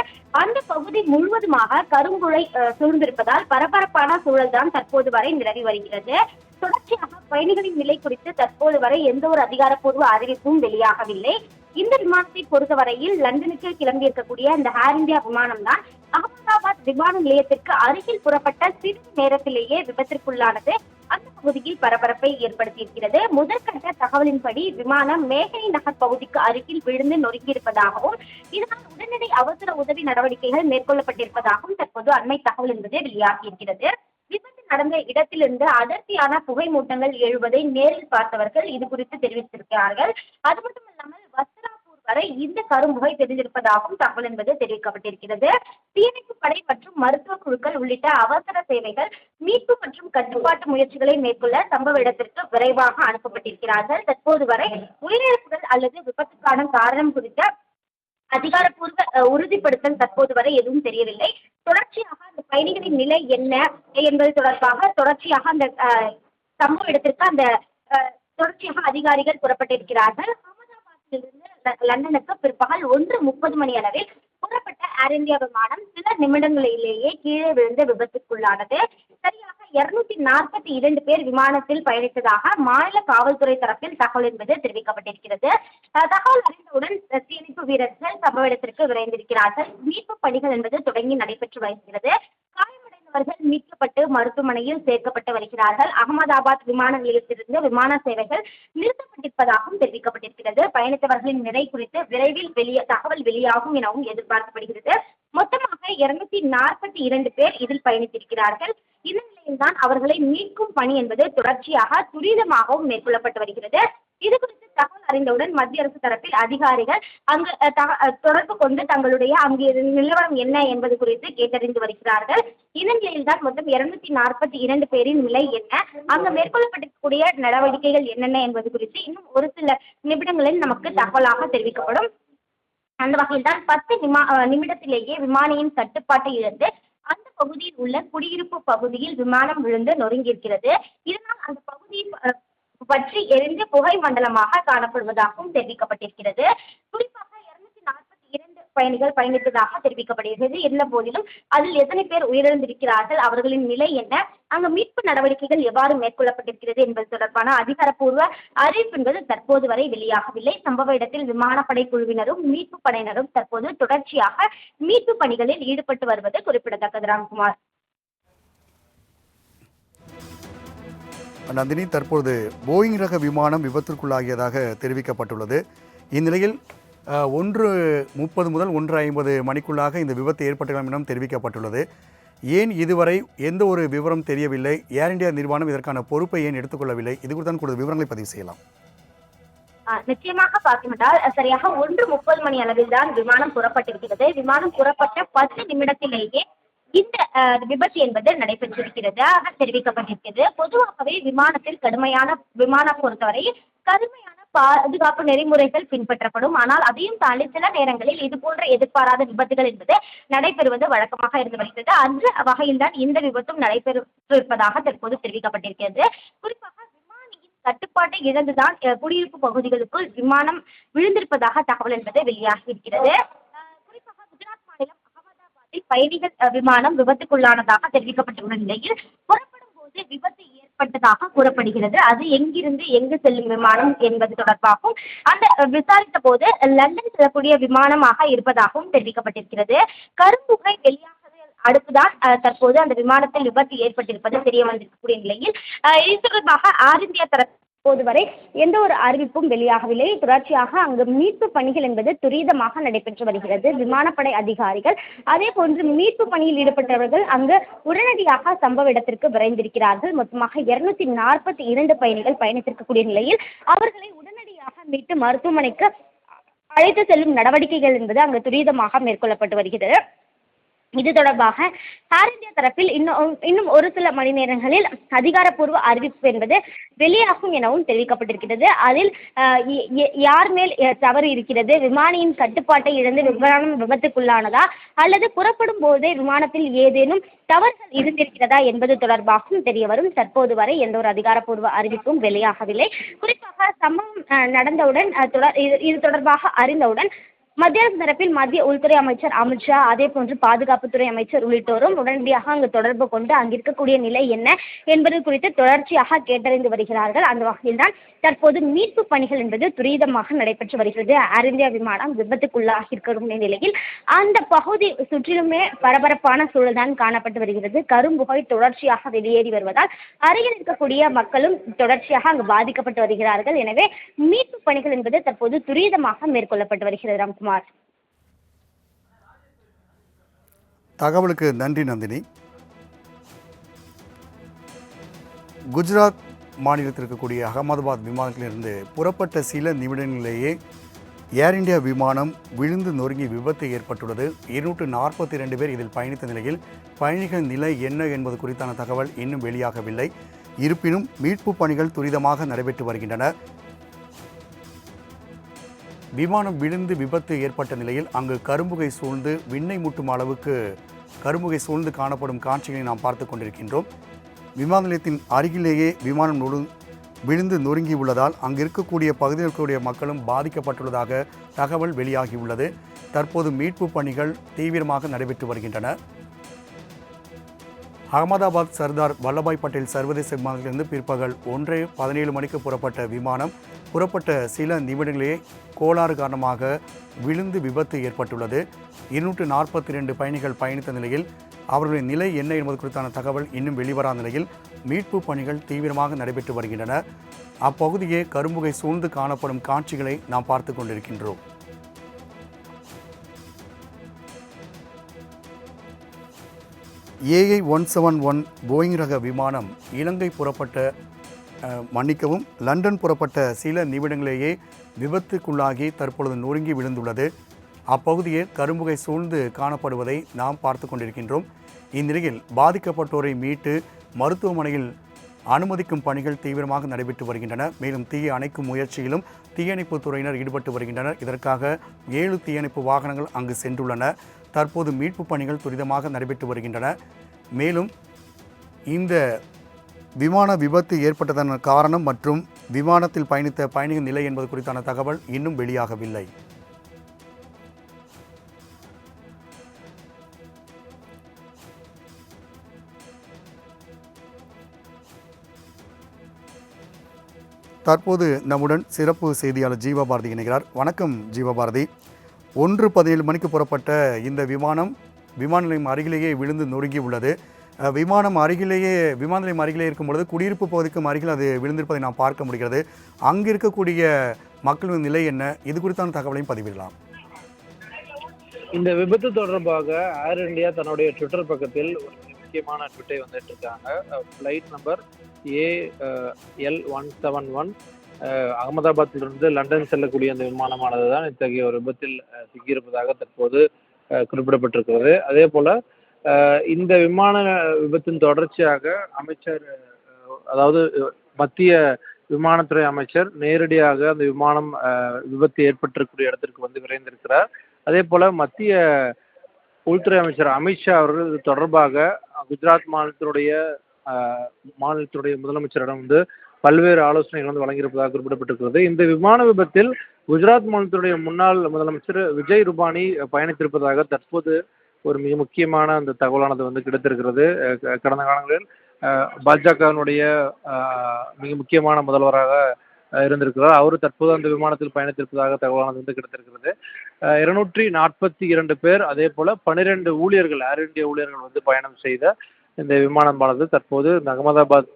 Speaker 4: அந்த பகுதி முழுவதுமாக கரும்புழை சூழ்ந்திருப்பதால் பரபரப்பான சூழல் தான் தற்போது வரை நிலவி வருகிறது. தொடர்ச்சியாக பயணிகளின் நிலை குறித்து தற்போது வரை எந்த ஒரு அதிகாரப்பூர்வ அறிவிப்பும் வெளியாகவில்லை. இந்த விமானத்தை பொறுத்தவரையில் லண்டனுக்கு கிளம்பியிருக்கக்கூடிய இந்த ஏர் இந்தியா விமானம் தான் அகமதாபாத் விமான நிலையத்திற்கு அருகில் புறப்பட்ட சிறிது நேரத்திலேயே விபத்திற்குள்ளானது. அந்த பகுதியில் பரபரப்பை ஏற்படுத்தியிருக்கிறது. முதற்கட்ட தகவலின்படி விமானம் மேகனி நகர் பகுதிக்கு அருகில் விழுந்து நொறுங்கியிருப்பதாகவும் இதனால் உடனடி அவசர உதவி நடவடிக்கைகள் மேற்கொள்ளப்பட்டிருப்பதாகவும் தற்போது அண்மை தகவல் என்பது வெளியாகியிருக்கிறது. விபத்து நடந்த இடத்திலிருந்து அடர்த்தியான புகை மூட்டங்கள் எழுவதை நேரில் பார்த்தவர்கள் இது குறித்து தெரிவித்திருக்கிறார்கள். அது மட்டுமல்லாமல் வஸ்திராப்பூர் வரை இந்த கரும்புகை தெரிந்திருப்பதாகவும் தகவல் என்பது தெரிவிக்கப்பட்டிருக்கிறது. தீயணைப்பு படை மற்றும் மருத்துவ குழுக்கள் உள்ளிட்ட அவசர சேவைகள் மீட்பு மற்றும் கட்டுப்பாட்டு முயற்சிகளை மேற்கொள்ள சம்பவ இடத்திற்கு விரைவாக அனுப்பப்பட்டிருக்கிறார்கள். தற்போது வரை உயிரிழப்புகள் அல்லது விபத்துக்கான காரணம் குறித்த அதிகாரப்பூர்வ உறுதிப்படுத்தல் தற்போது வரை எதுவும் தெரியவில்லை. தொடர்ச்சியாக அந்த பயணிகளின் நிலை என்ன என்பது தொடர்பாக தொடர்ச்சியாக அந்த சம்பவ இடத்திற்கு அந்த தொடர்ச்சியாக அதிகாரிகள் புறப்பட்டிருக்கிறார்கள். அகமதாபாத்திலிருந்து லண்டனுக்கு பிற்பகல் 1:30 மணி அளவில் புறப்பட்ட ஏர் இந்தியா விமானம் சில நிமிடங்களிலேயே கீழே விழுந்த விபத்துக்குள்ளானது. சரியாக 242 பேர் விமானத்தில் பயணித்ததாக மாநில காவல்துறை தரப்பில் தகவல் என்பது தெரிவிக்கப்பட்டிருக்கிறது. தகவல் அறிந்தவுடன் தீயணைப்பு வீரர்கள் சம்பவ இடத்திற்கு விரைந்திருக்கிறார்கள். மீட்பு பணிகள் என்பது தொடங்கி நடைபெற்று வருகிறது. காயமடைந்தவர்கள் மீட்கப்பட்டு மருத்துவமனையில் சேர்க்கப்பட்டு வருகிறார்கள். அகமதாபாத் விமான நிலையத்திலிருந்து விமான சேவைகள் நிறுத்தப்பட்டிருப்பதாகவும் தெரிவிக்கப்பட்டிருக்கிறது. பயணித்தவர்களின் நிலை குறித்து விரைவில் தகவல் வெளியாகும் எனவும் எதிர்பார்க்கப்படுகிறது. மொத்தமாக 242 பேர் இதில் பயணித்திருக்கிறார்கள். இந்த நிலையில்தான் அவர்களை மீட்கும் பணி என்பது தொடர்ச்சியாக துரிதமாகவும் மேற்கொள்ளப்பட்டு வருகிறது. இது குறித்து தகவல் அறிந்தவுடன் மத்திய அரசு தரப்பில் அதிகாரிகள் அங்கு தொடர்பு கொண்டு தங்களுடைய அங்கே நிலவரம் என்ன என்பது குறித்து கேட்டறிந்து வருகிறார்கள். இந்த நிலையில்தான் மொத்தம் 242 பேரின் நிலை என்ன, அங்கு மேற்கொள்ளப்பட்டிருக்கக்கூடிய நடவடிக்கைகள் என்னென்ன என்பது குறித்து இன்னும் ஒரு சில நிமிடங்களில் நமக்கு தகவலாக தெரிவிக்கப்படும். அந்த வகையில் தான் 10 நிமிடத்திலேயே விமானியின் கட்டுப்பாட்டை இழந்து அந்த பகுதியில் உள்ள குடியிருப்பு பகுதியில் விமானம் விழுந்து நொறுங்கியிருக்கிறது. இதனால் அந்த பகுதியை பற்றி எரிந்து புகை மண்டலமாக காணப்படுவதாகவும் தெரிவிக்கப்பட்டிருக்கிறது. குறிப்பாக 242 பயணிகள் பயணித்ததாக தெரிவிக்கப்படுகிறது. இருந்த போதிலும் அதில் எத்தனை பேர் உயிரிழந்திருக்கிறார்கள், அவர்களின் நிலை என்ன, அங்கு மீட்பு நடவடிக்கைகள் எவ்வாறு மேற்கொள்ளப்பட்டிருக்கிறது என்பது தொடர்பான அதிகாரப்பூர்வ அறிவிப்பு என்பது தற்போது வரை வெளியாகவில்லை. சம்பவ இடத்தில் விமானப்படை குழுவினரும் மீட்பு படையினரும் தற்போது தொடர்ச்சியாக மீட்பு பணிகளில் ஈடுபட்டு வருவது குறிப்பிடத்தக்கது. ராம்குமார்.
Speaker 2: நந்தினி, தற்போது போயிங் ரக விமானம் விபத்திற்குள்ளாகியதாக தெரிவிக்கப்பட்டுள்ளது. இந்நிலையில் 1:30 முதல் 1:50 மணிக்குள்ளாக இந்த விபத்து ஏற்பட்டுள்ளது என தெரிவிக்கப்பட்டுள்ளது. ஏன் இதுவரை எந்த ஒரு விவரம் தெரியவில்லை? ஏர் இந்தியா நிறுவனம் இதற்கான பொறுப்பை ஏன் எடுத்துக்கொள்ளவில்லை? இது குறித்து கூடுதல் விவரங்களை பதிவு செய்யலாம்.
Speaker 4: நிச்சயமாக பார்த்துவிட்டால் சரியாக 1:30 மணி அளவில் தான் விமானம் புறப்பட்டிருக்கிறது. விமானம் புறப்பட்ட 10 நிமிடத்திலேயே இந்த விபத்து என்பது நடைபெற்றிருக்கிறதாக தெரிவிக்கப்பட்டிருக்கிறது. பொதுவாகவே விமானத்தில் விமானம் பொறுத்தவரை கடுமையான பாதுகாப்பு நெறிமுறைகள் பின்பற்றப்படும். ஆனால் அதையும் தாண்டி சில நேரங்களில் இது போன்ற எதிர்பாராத விபத்துகள் என்பது நடைபெறுவது வழக்கமாக இருந்து வருகிறது. அந்த வகையில் தான் இந்த விபத்தும் நடைபெற்றிருப்பதாக தற்போது தெரிவிக்கப்பட்டிருக்கிறது. குறிப்பாக விமானியின் கட்டுப்பாட்டை இழந்துதான் குடியிருப்பு பகுதிகளுக்குள் விமானம் விழுந்திருப்பதாக தகவல் என்பது வெளியாகி இருக்கிறது. குறிப்பாக குஜராத் மாநிலம் பயணிகள் விமானம் விபத்துக்குள்ளானதாக தெரிவிக்கப்பட்டுள்ள நிலையில் புறப்படும் போது விபத்து ஏற்பட்டதாக கூறப்படுகிறது. அது எங்கிருந்து எங்கு செல்லும் விமானம் என்பது தொடர்பாகவும் அந்த விசாரித்த போது லண்டன் செல்லக்கூடிய விமானமாக இருப்பதாகவும் தெரிவிக்கப்பட்டிருக்கிறது. கரும்புகை வெளியாகவே அடுத்துதான் தற்போது அந்த விமானத்தில் விபத்து ஏற்பட்டிருப்பது தெரிய வந்திருக்கக்கூடிய நிலையில் இது தொடர்பாக ஏர் இந்தியா தரப்பு இப்போது வரை எந்த ஒரு அறிவிப்பும் வெளியாகவில்லை. தொடர்ச்சியாக அங்கு மீட்பு பணிகள் என்பது துரிதமாக நடைபெற்று வருகிறது. விமானப்படை அதிகாரிகள் அதே போன்று மீட்பு பணியில் ஈடுபட்டவர்கள் அங்கு உடனடியாக சம்பவ இடத்திற்கு விரைந்திருக்கிறார்கள். மொத்தமாக 242 பயணிகள் பயணித்திருக்கக்கூடிய நிலையில் அவர்களை உடனடியாக மீட்டு மருத்துவமனைக்கு அழைத்து செல்லும் நடவடிக்கைகள் என்பது அங்கு துரிதமாக மேற்கொள்ளப்பட்டு வருகிறது. இது தொடர்பாக ஏர் இந்தியா தரப்பில் இன்னும் ஒரு சில மணி நேரங்களில் அதிகாரப்பூர்வ அறிவிப்பு என்பது வெளியாகும் எனவும் தெரிவிக்கப்பட்டிருக்கிறது. அதில் யார் மேல் தவறு இருக்கிறது, விமானியின் கட்டுப்பாட்டை இழந்து விமானம் விபத்துக்குள்ளானதா அல்லது புறப்படும் போதே விமானத்தில் ஏதேனும் தவறுகள் இருந்திருக்கிறதா என்பது தொடர்பாகவும் தெரிய வரும். தற்போது வரை எந்த ஒரு அதிகாரப்பூர்வ அறிவிப்பும் வெளியாகவில்லை. குறிப்பாக சம்பவம் நடந்தவுடன் இது தொடர்பாக அறிந்தவுடன் மத்திய அரசு தரப்பில் மத்திய உள்துறை அமைச்சர் அமித்ஷா அதே போன்று பாதுகாப்புத்துறை அமைச்சர் உள்ளிட்டோரும் உடனடியாக அங்கு தொடர்பு கொண்டு அங்கிருக்கக்கூடிய நிலை என்ன என்பது குறித்து தொடர்ச்சியாக கேட்டறிந்து வருகிறார்கள். அந்த வகையில்தான் தற்போது மீட்பு பணிகள் என்பது துரிதமாக நடைபெற்று வருகிறது. ஏர் இந்தியா விமானம் விபத்துக்குள்ளாகி இருக்கும் நிலையில் அந்த பகுதி சுற்றிலுமே பரபரப்பான சூழல் தான் காணப்பட்டு வருகிறது. கரும்புகை தொடர்ச்சியாக வெளியேறி வருவதால் அருகில் இருக்கக்கூடிய மக்களும் தொடர்ச்சியாக அங்கு பாதிக்கப்பட்டு வருகிறார்கள். எனவே மீட்பு பணிகள் என்பது தற்போது துரிதமாக மேற்கொள்ளப்பட்டு வருகிறது. ராம்குமார்,
Speaker 2: தகவலுக்கு நன்றி நந்தினி. குஜராத் மாநிலத்தில் இருக்கக்கூடிய அகமதாபாத் விமானத்திலிருந்து புறப்பட்ட சில நிமிடங்களிலேயே ஏர் இந்தியா விமானம் விழுந்து நொறுங்கி விபத்து ஏற்பட்டுள்ளது. 242 பேர் இதில் பயணித்த நிலையில் பயணிகள் நிலை என்ன என்பது குறித்தான தகவல் இன்னும் வெளியாகவில்லை. இருப்பினும் மீட்பு பணிகள் துரிதமாக நடைபெற்று வருகின்றன. விமானம் விழுந்து விபத்து ஏற்பட்ட நிலையில் அங்கு கரும்புகை சூழ்ந்து விண்ணை முட்டும் அளவுக்கு கரும்புகை சூழ்ந்து காணப்படும் காட்சிகளை நாம் பார்த்து கொண்டிருக்கின்றோம். விமான நிலையத்தின் அருகிலேயே விமானம் விழுந்து நொறுங்கியுள்ளதால் அங்கு இருக்கக்கூடிய பகுதியில் இருக்கக்கூடிய மக்களும் பாதிக்கப்பட்டுள்ளதாக தகவல் வெளியாகியுள்ளது. தற்போது மீட்பு பணிகள் தீவிரமாக நடைபெற்று வருகின்றன. அகமதாபாத் சர்தார் வல்லபாய் பட்டேல் சர்வதேச விமானத்திலிருந்து பிற்பகல் 1:17 மணிக்கு புறப்பட்ட விமானம் புறப்பட்ட சில நிமிடங்களே கோளாறு காரணமாக விழுந்து விபத்து ஏற்பட்டுள்ளது. 242 பயணிகள் பயணித்த நிலையில் அவர்களின் நிலை என்ன என்பது குறித்தான தகவல் இன்னும் வெளிவராத நிலையில் மீட்பு பணிகள் தீவிரமாக நடைபெற்று வருகின்றன. அப்பகுதியே கரும்புகை சூழ்ந்து காணப்படும் காட்சிகளை நாம் பார்த்து கொண்டிருக்கின்றோம். AI-171 போயிங் ரக விமானம் இலங்கை லண்டன் புறப்பட்ட சில நிமிடங்களிலேயே விபத்துக்குள்ளாகி தற்பொழுது நொறுங்கி விழுந்துள்ளது. அப்பகுதியே கரும்புகை சூழ்ந்து காணப்படுவதை நாம் பார்த்து கொண்டிருக்கின்றோம். இந்நிலையில் பாதிக்கப்பட்டோரை மீட்டு மருத்துவமனையில் அனுமதிக்கும் பணிகள் தீவிரமாக நடைபெற்று வருகின்றன. மேலும் தீயை அணைக்கும் முயற்சியிலும் தீயணைப்புத் துறையினர் ஈடுபட்டு வருகின்றனர். இதற்காக 7 தீயணைப்பு வாகனங்கள் அங்கு சென்றுள்ளன. தற்போது மீட்பு பணிகள் துரிதமாக நடைபெற்று வருகின்றன. மேலும் இந்த விமான விபத்து ஏற்பட்டதன் காரணம் மற்றும் விமானத்தில் பயணித்த பயணிகள் நிலை என்பது குறித்தான தகவல் இன்னும் வெளியாகவில்லை. தற்போது நம்முடன் சிறப்பு செய்தியாளர் ஜீவபாரதி இணைகிறார். வணக்கம் ஜீவபாரதி. 1:17 மணிக்கு புறப்பட்ட இந்த விமான நிலையம் அருகிலேயே விழுந்து நொறுங்கி உள்ளது. விமான நிலையம் அருகிலே இருக்கும் பொழுது குடியிருப்பு பகுதிக்கும் அருகில் அது விழுந்திருப்பதை நாம் பார்க்க முடிகிறது. அங்கு இருக்கக்கூடிய மக்களின் நிலை என்ன, இது குறித்தான தகவலையும் பதிவிடலாம்.
Speaker 1: இந்த விபத்து தொடர்பாக ஏர் இந்தியா தன்னுடைய ட்விட்டர் பக்கத்தில் ஒரு முக்கியமான ட்விட்டை வந்துட்டு இருக்காங்க. ஃப்ளைட் நம்பர் AL-171 அகமதாபாத்திலிருந்து லண்டன் செல்லக்கூடிய அந்த விமானமானது தான் இத்தகைய ஒரு விபத்தில் சிக்கியிருப்பதாக தற்போது குறிப்பிடப்பட்டிருக்கிறது. அதே போல இந்த விமான விபத்தின் தொடர்ச்சியாக அமைச்சர், அதாவது மத்திய விமானத்துறை அமைச்சர் நேரடியாக அந்த விமானம் விபத்து ஏற்பட்டிருக்கக்கூடிய இடத்திற்கு வந்து விரைந்திருக்கிறார். அதே போல மத்திய உள்துறை அமைச்சர் அமித்ஷா அவர்கள் இது தொடர்பாக குஜராத் மாநிலத்தினுடைய முதலமைச்சரிடம் வந்து பல்வேறு ஆலோசனைகள் வந்து வழங்கியிருப்பதாக குறிப்பிடப்பட்டிருக்கிறது. இந்த விமான விபத்தில் குஜராத் மாநிலத்தினுடைய முன்னாள் முதலமைச்சர் விஜய் ரூபானி பயணித்திருப்பதாக தற்போது ஒரு மிக முக்கியமான அந்த தகவலானது வந்து கிடைத்திருக்கிறது. கடந்த காலங்களில் பாஜகவினுடைய மிக முக்கியமான முதல்வராக இருந்திருக்கிறார். அவர் தற்போது அந்த விமானத்தில் பயணித்திருப்பதாக தகவலானது வந்து கிடைத்திருக்கிறது. 242 பேர், அதே போல 12 ஊழியர்கள், ஏர் இந்தியா ஊழியர்கள் வந்து பயணம் செய்த இந்த விமானமானது தற்போது இந்த அகமதாபாத்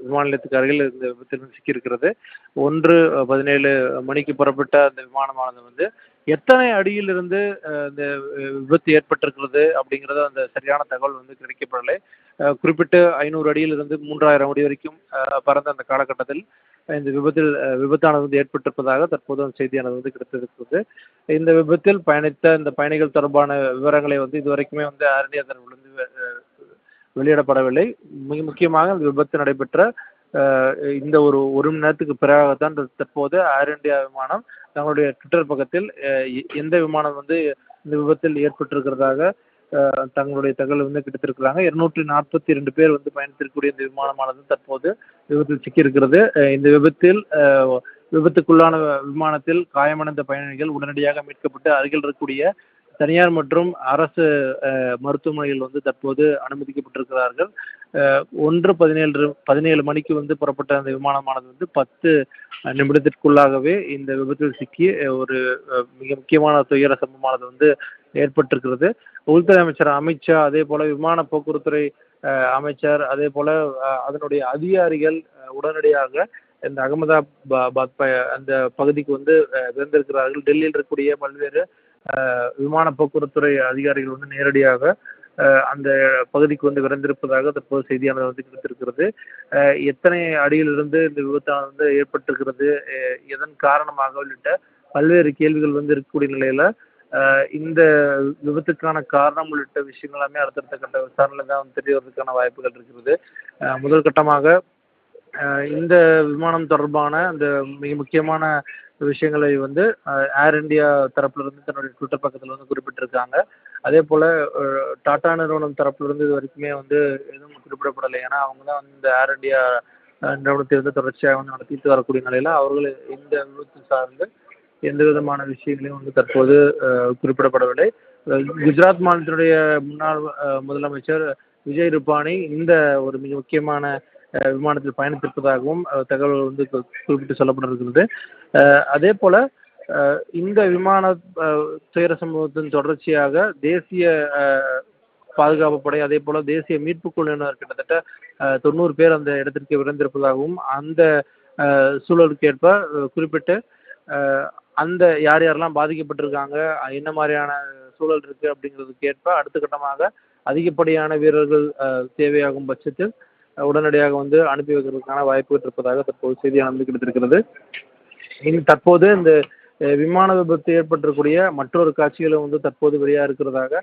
Speaker 1: விமான நிலையத்துக்கு அருகில் இந்த விபத்தில் சிக்கியிருக்கிறது. 1:17 மணிக்கு புறப்பட்ட அந்த விமானமானது வந்து எத்தனை அடியிலிருந்து இந்த விபத்து ஏற்பட்டிருக்கிறது அப்படிங்கிறது அந்த சரியான தகவல் வந்து கிடைக்கப்படலை. குறிப்பிட்டு 500 அடியிலிருந்து 3000 அடி வரைக்கும் பறந்த அந்த காலகட்டத்தில் இந்த விபத்தானது வந்து ஏற்பட்டிருப்பதாக தற்போது அந்த செய்தியானது வந்து கிடைத்திருக்கிறது. இந்த விபத்தில் பயணித்த இந்த பயணிகள் தொடர்பான விவரங்களை வந்து இதுவரைக்குமே வந்து ஏர் இந்தியா தரப்பிலிருந்து வெளியிடப்படவில்லை. மிக முக்கியமாக இந்த விபத்து நடைபெற்ற இந்த ஒரு மணி நேரத்துக்கு பிறகாகத்தான் தற்போது ஏர் இந்தியா விமானம் தங்களுடைய ட்விட்டர் பக்கத்தில் எந்த விமானம் வந்து இந்த விபத்தில் ஏற்பட்டிருக்கிறதாக தங்களுடைய தகவல் வந்து கிடைத்திருக்கிறாங்க. 242 பேர் வந்து பயணித்திருக்கக்கூடிய இந்த விமானமானது தற்போது விபத்தில் சிக்கியிருக்கிறது. இந்த விபத்துக்குள்ளான விமானத்தில் காயமடைந்த பயணிகள் உடனடியாக மீட்கப்பட்டு அருகில் இருக்கக்கூடிய தனியார் மற்றும் அரசு மருத்துவமனையில் வந்து தற்போது அனுமதிக்கப்பட்டிருக்கிறார்கள். 1:17 மணிக்கு வந்து புறப்பட்ட அந்த விமானமானது வந்து 10 நிமிடத்திற்குள்ளாகவே இந்த விபத்தில் சிக்கி ஒரு மிக முக்கியமான துயர சம்பவமானது வந்து ஏற்பட்டிருக்கிறது. உள்துறை அமைச்சர் அமித்ஷா, அதே போல விமான போக்குவரத்துறை அமைச்சர், அதே போல அதனுடைய அதிகாரிகள் உடனடியாக இந்த அகமதாபாத் அந்த பகுதிக்கு வந்து விரைந்திருக்கிறார்கள். டெல்லியில் இருக்கக்கூடிய பல்வேறு விமான போக்குவரத்துறை அதிகாரிகள் வந்து நேரடியாக அந்த பகுதிக்கு வந்து விரைந்திருப்பதாக தற்போது செய்தியானது வந்து கிடைத்திருக்கிறது. எத்தனை அடியிலிருந்து இந்த விபத்தானது வந்து ஏற்பட்டிருக்கிறது, எதன் காரணமாக உள்ளிட்ட பல்வேறு கேள்விகள் வந்து இருக்கக்கூடிய நிலையில இந்த விபத்துக்கான காரணம் உள்ளிட்ட விஷயங்கள் எல்லாமே அடுத்தடுத்த கட்ட விசாரணையில் தான் வந்து தெரிய வருவதற்கான வாய்ப்புகள் இருக்கிறது. முதல் கட்டமாக இந்த விமானம் தொடர்பான அந்த மிக முக்கியமான விஷயங்களை வந்து ஏர் இந்தியா தரப்புல இருந்து தன்னுடைய ட்விட்டர் பக்கத்தில் வந்து குறிப்பிட்டிருக்காங்க. அதே போல டாடா நிறுவனம் தரப்புல இருந்து இது வரைக்குமே வந்து எதுவும் குறிப்பிடப்படலை. ஏன்னா அவங்க தான் வந்து இந்த ஏர் இந்தியா நிறுவனத்தை வந்து தொடர்ச்சியாக வந்து நடத்திட்டு வரக்கூடிய நிலையில அவர்கள் இந்த விபத்து சார்ந்து எந்த விதமான விஷயங்களையும் வந்து தற்போது குறிப்பிடப்படவில்லை. குஜராத் மாநிலத்தினுடைய முன்னாள் முதலமைச்சர் விஜய் ரூபானி இந்த ஒரு மிக முக்கியமான விமானத்தில் பயணித்திருப்பதாகவும் தகவல்கள் வந்து குறிப்பிட்டு சொல்லப்பட்டிருக்கிறது. அதே போல இந்த விமான துயர சம்பவத்தின் தொடர்ச்சியாக தேசிய பாதுகாப்பு படை, அதே போல தேசிய மீட்பு குழுவினர் கிட்டத்தட்ட 90 பேர் அந்த இடத்திற்கு விரைந்திருப்பதாகவும் அந்த சூழலுக்கு ஏற்ப குறிப்பிட்டு அந்த யார் யாரெல்லாம் பாதிக்கப்பட்டிருக்காங்க, என்ன மாதிரியான சூழல் இருக்கு அப்படிங்கிறதுக்கு ஏற்ப அடுத்த கட்டமாக அதிகப்படியான வீரர்கள் தேவையாகும் பட்சத்தில் உடனடியாக வந்து அனுப்பி வைக்கிறதுக்கான வாய்ப்புகள் இருப்பதாக தற்போது செய்தியானது கிடைத்திருக்கிறது. தற்போது இந்த விமான விபத்து ஏற்பட்டிருக்கூடிய மற்றொரு காட்சிகளும் வந்து தற்போது வெளியாக இருக்கிறதாக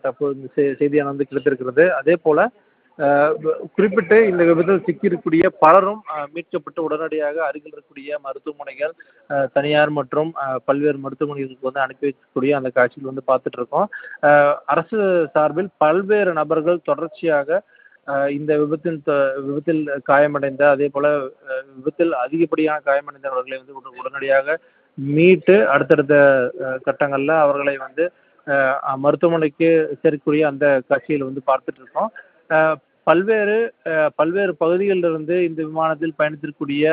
Speaker 1: தற்போது இந்த செய்தியானது கிடைத்திருக்கிறது. அதே போல குறிப்பிட்டு இந்த விபத்தில் சிக்கியிருக்கக்கூடிய பலரும் மீட்கப்பட்டு உடனடியாக அருகில் இருக்கக்கூடிய மருத்துவமனைகள், தனியார் மற்றும் பல்வேறு மருத்துவமனைகளுக்கு வந்து அனுப்பி வைக்கக்கூடிய அந்த காட்சிகள் வந்து பார்த்துட்டு இருக்கோம். அரசு சார்பில் பல்வேறு நபர்கள் தொடர்ச்சியாக இந்த விபத்தில் காயமடைந்த, அதே போல விபத்தில் அதிகப்படியான காயமடைந்தவர்களை வந்து உடனடியாக மீட்டு அடுத்தடுத்த கட்டங்கள்ல அவர்களை வந்து மருத்துவமனைக்கு சேர்க்கக்கூடிய அந்த காட்சியில் வந்து பார்த்துட்டு இருக்கோம். பல்வேறு பகுதிகளிலிருந்து இந்த விமானத்தில் பயணித்திருக்கக்கூடிய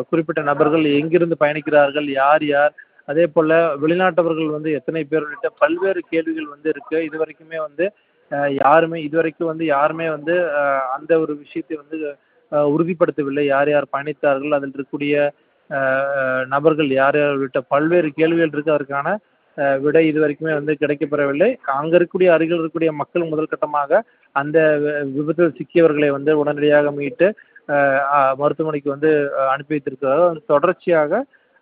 Speaker 1: குறிப்பிட்ட நபர்கள் எங்கிருந்து பயணிக்கிறார்கள், யார் யார், அதே போல வெளிநாட்டவர்கள் வந்து எத்தனை பேர் உள்ளிட்ட பல்வேறு கேள்விகள் வந்து இருக்கு. இதுவரைக்கும் வந்து அந்த ஒரு விஷயத்தை வந்து உறுதிப்படுத்தவில்லை. யார் யார் பயணித்தார்கள், அதில் இருக்கக்கூடிய நபர்கள் யார் யார் உள்ளிட்ட பல்வேறு கேள்விகள் இருக்கு. அதற்கான விடை இதுவரைக்குமே வந்து கிடைக்கப்பெறவில்லை. அங்க இருக்கக்கூடிய அருகில் இருக்கக்கூடிய மக்கள் முதல் கட்டமாக அந்த விபத்தில் சிக்கியவர்களை வந்து உடனடியாக மீட்டு மருத்துவமனைக்கு வந்து அனுப்பி வைத்திருக்கிறார்கள். தொடர்ச்சியாக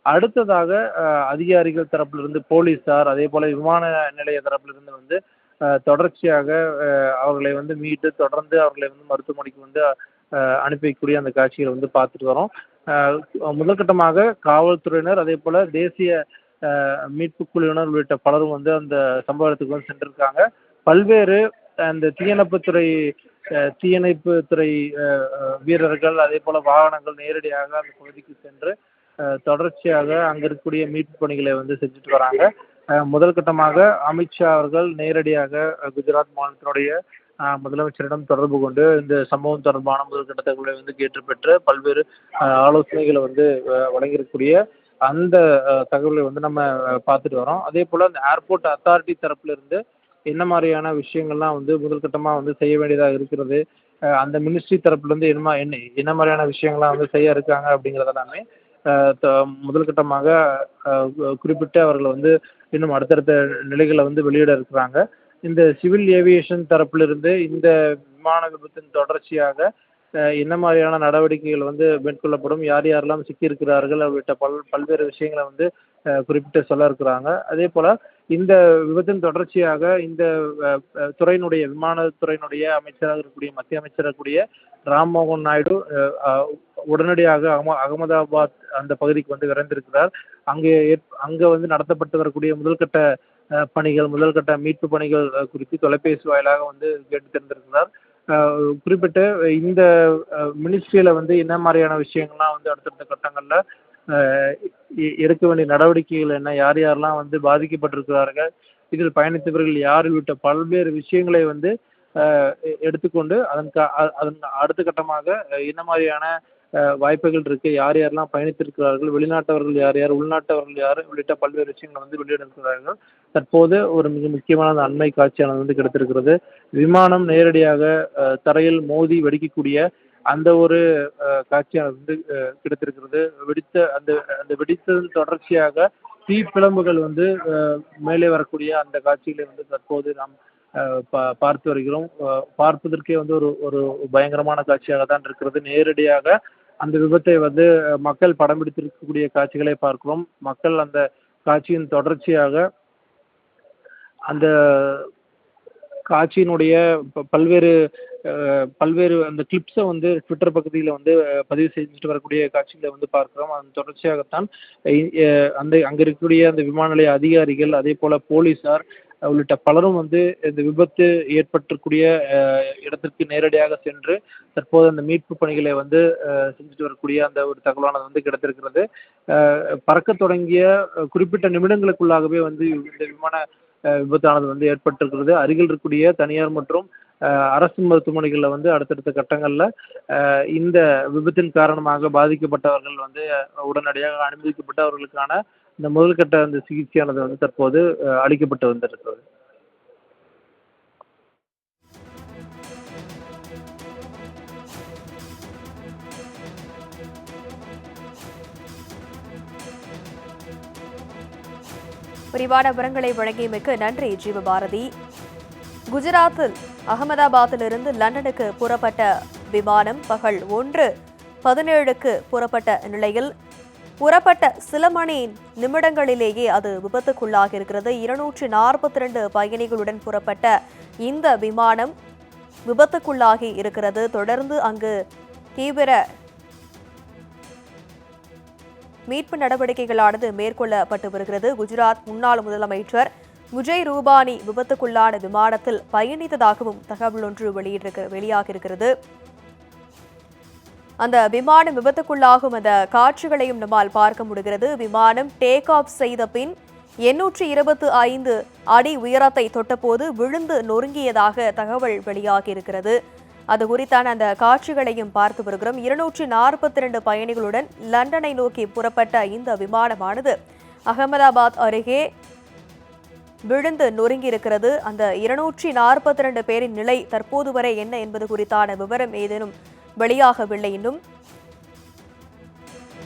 Speaker 1: அடுத்ததாக அதிகாரிகள் தரப்பிலிருந்து போலீசார், அதே போல விமான நிலைய தரப்பிலிருந்து வந்து தொடர்ச்சியாக அவர்களை வந்து மீட்டு தொடர்ந்து அவர்களை வந்து மருத்துவமனைக்கு வந்து அனுப்பி வைக்கக்கூடிய அந்த காட்சிகளை வந்து பார்த்துட்டு வரோம். முதற்கட்டமாக காவல்துறையினர், அதே போல தேசிய மீட்பு குழுவினர் உள்ளிட்ட பலரும் வந்து அந்த சம்பவத்துக்கு வந்து சென்றிருக்காங்க. பல்வேறு அந்த தீயணைப்புத்துறை வீரர்கள், அதே போல வாகனங்கள் நேரடியாக அந்த பகுதிக்கு சென்று தொடர்ச்சியாக அங்க இருக்கக்கூடிய மீட்பு பணிகளை வந்து செஞ்சுட்டு வராங்க. முதல் கட்டமாக அமித்ஷா அவர்கள் நேரடியாக குஜராத் மாநிலத்தினுடைய முதலமைச்சரிடம் தொடர்பு கொண்டு இந்த சம்பவம் தொடர்பான முதல்கட்ட தகவலை வந்து கேட்டு பெற்று பல்வேறு ஆலோசனைகளை வந்து வழங்கியிருக்கக்கூடிய அந்த தகவலை வந்து நம்ம பார்த்துட்டு வரோம். அதே போல் அந்த ஏர்போர்ட் அத்தாரிட்டி தரப்புல இருந்து என்ன மாதிரியான விஷயங்கள்லாம் வந்து முதல் கட்டமாக வந்து செய்ய வேண்டியதாக இருக்கிறது, அந்த மினிஸ்ட்ரி தரப்புலேருந்து என்ன மாதிரியான விஷயங்கள்லாம் வந்து செய்ய இருக்காங்க அப்படிங்கிறதெல்லாமே முதல் கட்டமாக குறிப்பிட்டு அவர்களை வந்து இன்னும் அடுத்தடுத்த நிலைகளை வந்து வெளியிட இருக்கிறாங்க. இந்த சிவில் ஏவியேஷன் தரப்பிலிருந்து இந்த விமான விபத்தின் தொடர்ச்சியாக என்ன மாதிரியான நடவடிக்கைகள் வந்து மேற்கொள்ளப்படும், யார் யாரெல்லாம் சிக்கியிருக்கிறார்கள் உள்ளிட்ட பல்வேறு விஷயங்களை வந்து குறிப்பிட்டு சொல்ல இருக்கிறாங்க. அதே போல் இந்த விபத்தின் தொடர்ச்சியாக இந்த விமானத்துறையினுடைய அமைச்சராக இருக்கக்கூடிய மத்திய அமைச்சராக இருக்கக்கூடிய ராம்மோகன் நாயுடு உடனடியாக அகமதாபாத் அந்த பகுதிக்கு வந்து விரைந்திருக்கிறார். அங்கே வந்து நடத்தப்பட்டு வரக்கூடிய முதல்கட்ட மீட்பு பணிகள் குறித்து தொலைபேசி வாயிலாக வந்து கேட்டு தெரிந்திருக்கிறார். குறிப்பிட்டு இந்த மினிஸ்ட்ரியில வந்து என்ன மாதிரியான விஷயங்கள்லாம் வந்து அடுத்தடுத்த கட்டங்களில் எடுக்க வேண்டிய நடவடிக்கைகள் என்ன, யார் யாரெல்லாம் வந்து பாதிக்கப்பட்டிருக்கிறார்கள், இதில் பயணித்தவர்கள் யார் உள்ளிட்ட பல்வேறு விஷயங்களை வந்து எடுத்துக்கொண்டு அதன் அடுத்த கட்டமாக என்ன மாதிரியான வாய்ப்புகள் இருக்கு, யார் யாரெல்லாம் பயணித்திருக்கிறார்கள், வெளிநாட்டவர்கள் யார் யார், உள்நாட்டவர்கள் யார் உள்ளிட்ட பல்வேறு விஷயங்களை வந்து வெளியிட்டிருக்கிறார்கள். தற்போது ஒரு மிக முக்கியமான அந்த அண்மை காட்சியானது வந்து கிடைத்திருக்கிறது. விமானம் நேரடியாக தரையில் மோதி வெடிக்கக்கூடிய அந்த ஒரு காட்சியானது வந்து கிடைத்திருக்கிறது. அந்த அந்த வெடித்ததன் தொடர்ச்சியாக தீப்பிழம்புகள் வந்து மேலே வரக்கூடிய அந்த காட்சிகளை வந்து தற்போது நாம் பார்த்து வருகிறோம். பார்ப்பதற்கே வந்து ஒரு ஒரு பயங்கரமான காட்சியாக தான் இருக்கிறது. நேரடியாக அந்த விபத்தை வந்து மக்கள் படம் பிடித்திருக்கக்கூடிய காட்சிகளை பார்க்கிறோம். மக்கள் அந்த காட்சியின் தொடர்ச்சியாக அந்த காட்சியினுடைய பல்வேறு பல்வேறு அந்த கிளிப்ஸை வந்து ட்விட்டர் பகுதியில் வந்து பதிவு செஞ்சுட்டு வரக்கூடிய காட்சிகளை வந்து பார்க்கிறோம். அதன் தொடர்ச்சியாகத்தான் அங்க இருக்கக்கூடிய அந்த விமான நிலைய அதிகாரிகள், அதே போல போலீசார் உள்ளிட்ட பலரும் வந்து இந்த விபத்து ஏற்பட்டிருக்கூடிய இடத்திற்கு நேரடியாக சென்று தற்போது அந்த மீட்பு பணிகளை வந்து செஞ்சுட்டு வரக்கூடிய அந்த ஒரு தகவலானது வந்து கிடைத்திருக்கிறது. பறக்க தொடங்கிய குறிப்பிட்ட நிமிடங்களுக்குள்ளாகவே வந்து இந்த விமான விபத்தானது வந்து ஏற்பட்டிருக்கிறது. அருகில் இருக்கக்கூடிய தனியார் மற்றும் அரசு மருத்துவமனைகளில் வந்து அடுத்தடுத்த கட்டங்களில் இந்த விபத்தின் காரணமாக பாதிக்கப்பட்டவர்கள் வந்து உடனடியாக அனுமதிக்கப்பட்டு அவர்களுக்கான இந்த முதல்கட்ட அந்த சிகிச்சையானது வந்து தற்போது அளிக்கப்பட்டு வந்திருக்கிறது.
Speaker 5: விரிவான விவரங்களை வழங்கியமைக்கு நன்றி ஜீவபாரதி. குஜராத்தில் அகமதாபாத்திலிருந்து லண்டனுக்கு புறப்பட்ட விமானம் பகல் 1:17 புறப்பட்ட நிலையில் புறப்பட்ட சில மணி நிமிடங்களிலேயே அது விபத்துக்குள்ளாகி இருக்கிறது. 242 பயணிகளுடன் புறப்பட்ட இந்த விமானம் விபத்துக்குள்ளாகி இருக்கிறது. தொடர்ந்து அங்கு தீவிர மீட்பு நடவடிக்கைகளானது மேற்கொள்ளப்பட்டு வருகிறது. குஜராத் முன்னாள் முதலமைச்சர் விஜய் ரூபானி விபத்துக்குள்ளான விமானத்தில் பயணித்ததாகவும் தகவல் ஒன்று வெளியாகியிருக்கிறது. அந்த விமானம் விபத்துக்குள்ளாகும் அந்த காட்சிகளையும் நம்மால் பார்க்க முடிகிறது. விமானம் டேக் ஆஃப் செய்த பின் 825 அடி உயரத்தை தொட்டபோது விழுந்து நொறுங்கியதாக தகவல் வெளியாகியிருக்கிறது. அது குறித்தான அந்த காட்சிகளையும் பார்த்து வருகிறோம். 242 பயணிகளுடன் லண்டனை நோக்கி புறப்பட்ட இந்த விமானமானது அகமதாபாத் அருகே விழுந்து நொறுங்கியிருக்கிறது. அந்த 242 பேரின் நிலை தற்போது வரை என்ன என்பது குறித்தான விவரம் ஏதேனும் வெளியாகவில்லை. இன்னும்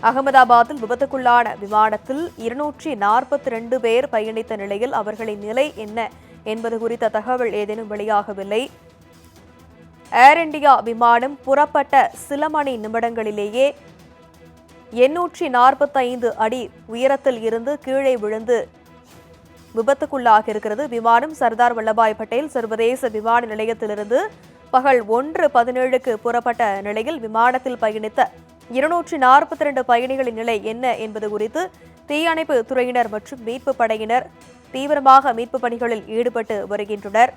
Speaker 5: அகமதாபாத்தில் விபத்துக்குள்ளான விமானத்தில் 242 பேர் பயணித்த நிலையில் அவர்களின் நிலை என்ன என்பது குறித்த தகவல் ஏதேனும் வெளியாகவில்லை. ஏர் இண்டியா விமானம் புறப்பட்ட சில மணி நிமிடங்களிலேயே 845 அடி உயரத்தில் இருந்து கீழே விழுந்து விபத்துக்குள்ளாக இருக்கிறது. விமானம் சர்தார் வல்லபாய் பட்டேல் சர்வதேச விமான நிலையத்திலிருந்து பகல் 1:17 புறப்பட்ட நிலையில் விமானத்தில் பயணித்த 242 பயணிகளின் நிலை என்ன என்பது குறித்து தீயணைப்பு துறையினர் மற்றும் மீட்பு படையினர் தீவிரமாக மீட்பு பணிகளில் ஈடுபட்டு வருகின்றனர்.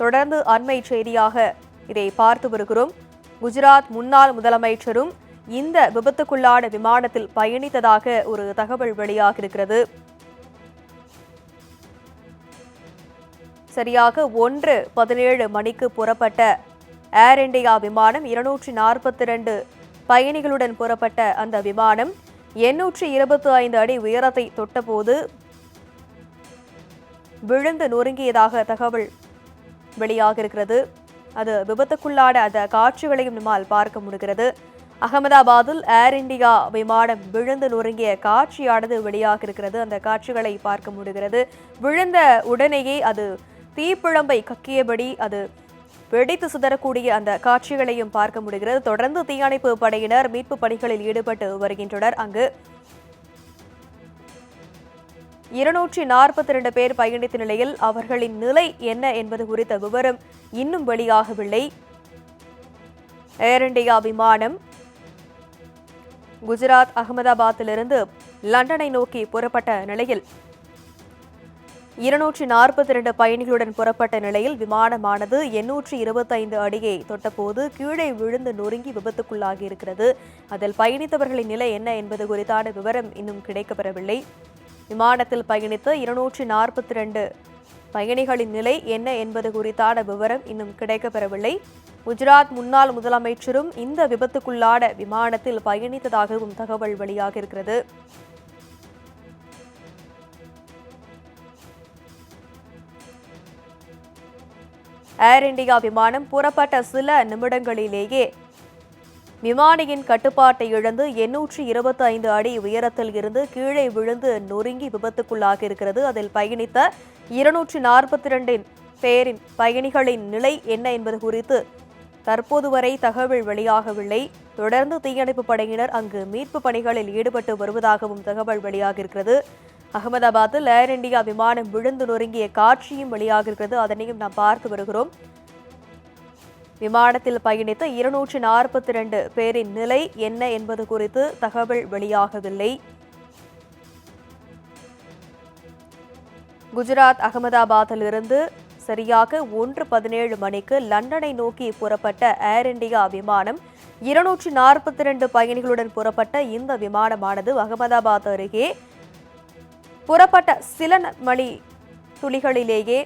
Speaker 5: தொடர்ந்து அண்மை செய்தியாக இதை பார்த்து வருகிறோம். குஜராத் முன்னாள் முதலமைச்சரும் இந்த விபத்துக்குள்ளான விமானத்தில் பயணித்ததாக ஒரு தகவல் வெளியாகியிருக்கிறது. சரியாக 1:17 மணிக்கு புறப்பட்ட ஏர் இண்டியா விமானம் 242 பயணிகளுடன் புறப்பட்ட அந்த விமானம் 825 அடி உயரத்தை தொட்டபோது விழுந்து நொறுங்கியதாக தகவல் வெளியாகியிருக்கிறது. அது விபத்துக்குள்ளான அந்த காட்சிகளையும் நம்மால் பார்க்க முடிகிறது. அகமதாபாத்தில் ஏர் இண்டியா விமானம் விழுந்து நொறுங்கிய காட்சியானது வெளியாகியிருக்கிறது. அந்த காட்சிகளை பார்க்க முடிகிறது. விழுந்த உடனேயே அது தீப்பிழம்பை கக்கியபடி அது வெடித்து சிதறக்கூடிய அந்த காட்சிகளையும் பார்க்க முடிகிறது. தொடர்ந்து தீயணைப்பு படையினர் மீட்பு பணிகளில் ஈடுபட்டு வருகின்றனர். அங்கு 242 பேர் பயணித்த நிலையில் அவர்களின் நிலை என்ன என்பது குறித்த விவரம் இன்னும் வெளியாகவில்லை. ஏர் இண்டியா விமானம் குஜராத் அகமதாபாத்திலிருந்து லண்டனை நோக்கி புறப்பட்ட நிலையில் 242 பயணிகளுடன் புறப்பட்ட நிலையில் விமானமானது 825 அடியை தொட்டபோது கீழே விழுந்து நொறுங்கி விபத்துக்குள்ளாகி இருக்கிறது. அதில் பயணித்தவர்களின் நிலை என்ன என்பது குறித்தான விவரம் இன்னும் கிடைக்கப்பெறவில்லை. விமானத்தில் பயணித்த 242 பயணிகளின் நிலை என்ன என்பது குறித்தான விவரம் இன்னும் கிடைக்கப்பெறவில்லை. குஜராத் முன்னாள் முதலமைச்சரும் இந்த விபத்துக்குள்ளான விமானத்தில் பயணித்ததாகவும் தகவல் வெளியாகியிருக்கிறது. ஏர் இந்தியா விமானம் புறப்பட்ட சில நிமிடங்களிலேயே விமானியின் கட்டுப்பாட்டை இழந்து 825 அடி உயரத்தில் இருந்து கீழே விழுந்து நொறுங்கி விபத்துக்குள்ளாகி இருக்கிறது. அதில் பயணித்த 242 பேரின் பயணிகளின் நிலை என்ன என்பது குறித்து தற்போது வரை தகவல் வெளியாகவில்லை. தொடர்ந்து தீயணைப்பு படையினர் அங்கு மீட்பு பணிகளில் ஈடுபட்டு வருவதாகவும் தகவல் வெளியாகியிருக்கிறது. அகமதாபாத்தில் ஏர் இந்தியா விமானம் விழுந்து நொறுங்கிய காட்சியும் வெளியாகியிருக்கிறது. அதனையும் நாம் பார்த்து வருகிறோம். விமானத்தில் பயணித்த 242 பேரின் நிலை என்ன என்பது குறித்து தகவல் வெளியாகவில்லை. குஜராத் அகமதாபாத்திலிருந்து சரியாக 1:17 மணிக்கு லண்டனை நோக்கி புறப்பட்ட ஏர் இந்தியா விமானம் 242 பயணிகளுடன் புறப்பட்ட இந்த விமானமானது அகமதாபாத் அருகே புறப்பட்ட சில மணி துளிகளிலேயே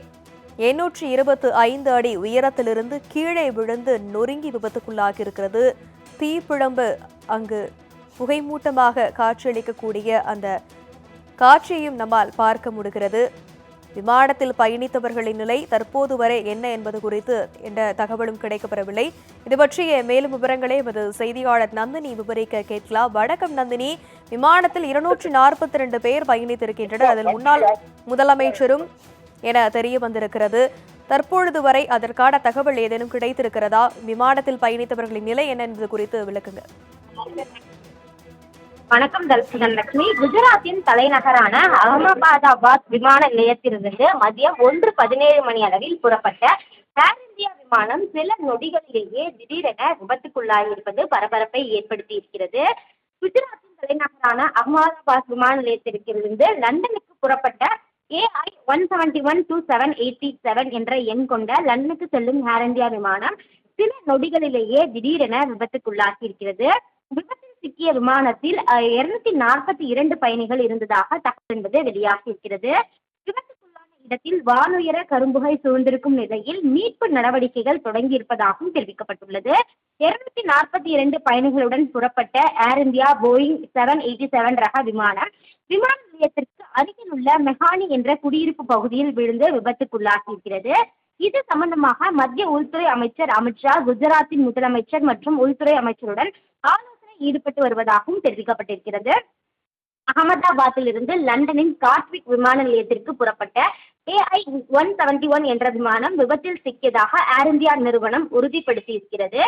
Speaker 5: 825 அடி உயரத்திலிருந்து கீழே விழுந்து நொறுங்கி விபத்துக்குள்ளாகியிருக்கிறது. தீப்பிழம்பு அங்கு புகைமூட்டமாக காட்சியளிக்கக்கூடிய அந்த காட்சியையும் நம்மால் பார்க்க முடிகிறது. விமானத்தில் பயணித்தவர்களின் நிலை தற்போது வரை என்ன என்பது குறித்து எந்த தகவலும் கிடைக்கப்பெறவில்லை. இது பற்றிய மேலும் விவரங்களை எமது செய்தியாளர் நந்தினி விவரிக்க கேட்கலாம். வணக்கம் நந்தினி. விமானத்தில் 242 பேர் பயணித்திருக்கின்றனர். அதில் முன்னாள் முதலமைச்சரும் என தெரிய வந்திருக்கிறது. தற்பொழுது வரை அதற்கான தகவல் ஏதேனும் கிடைத்திருக்கிறதா? விமானத்தில் பயணித்தவர்களின் நிலை என்ன என்பது குறித்து விளக்குங்க.
Speaker 4: வணக்கம் தனலட்சுமி. குஜராத்தின் தலைநகரான அகமதாபாத் விமான நிலையத்திலிருந்து மதியம் 1:17 மணி அளவில் புறப்பட்ட ஏர் இந்தியா விமானம் சில நொடிகளிலேயே திடீரென விபத்துக்குள்ளாகியிருப்பது பரபரப்பை ஏற்படுத்தி இருக்கிறது. குஜராத்தின் தலைநகரான அகமதாபாத் விமான நிலையத்திலிருந்து லண்டனுக்கு புறப்பட்ட AI 171-2787 என்ற எண் கொண்ட லண்டனுக்கு செல்லும் ஏர் இந்தியா விமானம் சில நொடிகளிலேயே திடீரென விபத்துக்குள்ளாகி இருக்கிறது. விபத்தில் சிக்கிய விமானத்தில் 242 பயணிகள் இருந்ததாக தகவல் என்பது வெளியாகி இருக்கிறது. விபத்துக்குள்ளான இடத்தில் வானுயர கரும்புகை சூழ்ந்திருக்கும் நிலையில் மீட்பு நடவடிக்கைகள் தொடங்கியிருப்பதாகவும் தெரிவிக்கப்பட்டுள்ளது. 242 பயணிகளுடன் புறப்பட்ட ஏர் இந்தியா போயிங் 787 ரக விமானம் விமான நிலையத்திற்கு அருகில் உள்ள மெஹானி என்ற குடியிருப்பு பகுதியில் விழுந்து விபத்துக்குள்ளாகி இருக்கிறது. இது சம்பந்தமாக மத்திய உள்துறை அமைச்சர் அமித்ஷா குஜராத்தின் முதலமைச்சர் மற்றும் உள்துறை அமைச்சருடன் ஆலோசனை ஈடுபட்டு வருவதாகவும் தெரிவிக்கப்பட்டிருக்கிறது. அகமதாபாத்தில் இருந்து லண்டனின் காட்விக் விமான நிலையத்திற்கு புறப்பட்ட AI 171 என்ற விமானம் விபத்தில் சிக்கியதாக ஏர் இந்தியா நிறுவனம் உறுதிப்படுத்தியிருக்கிறது.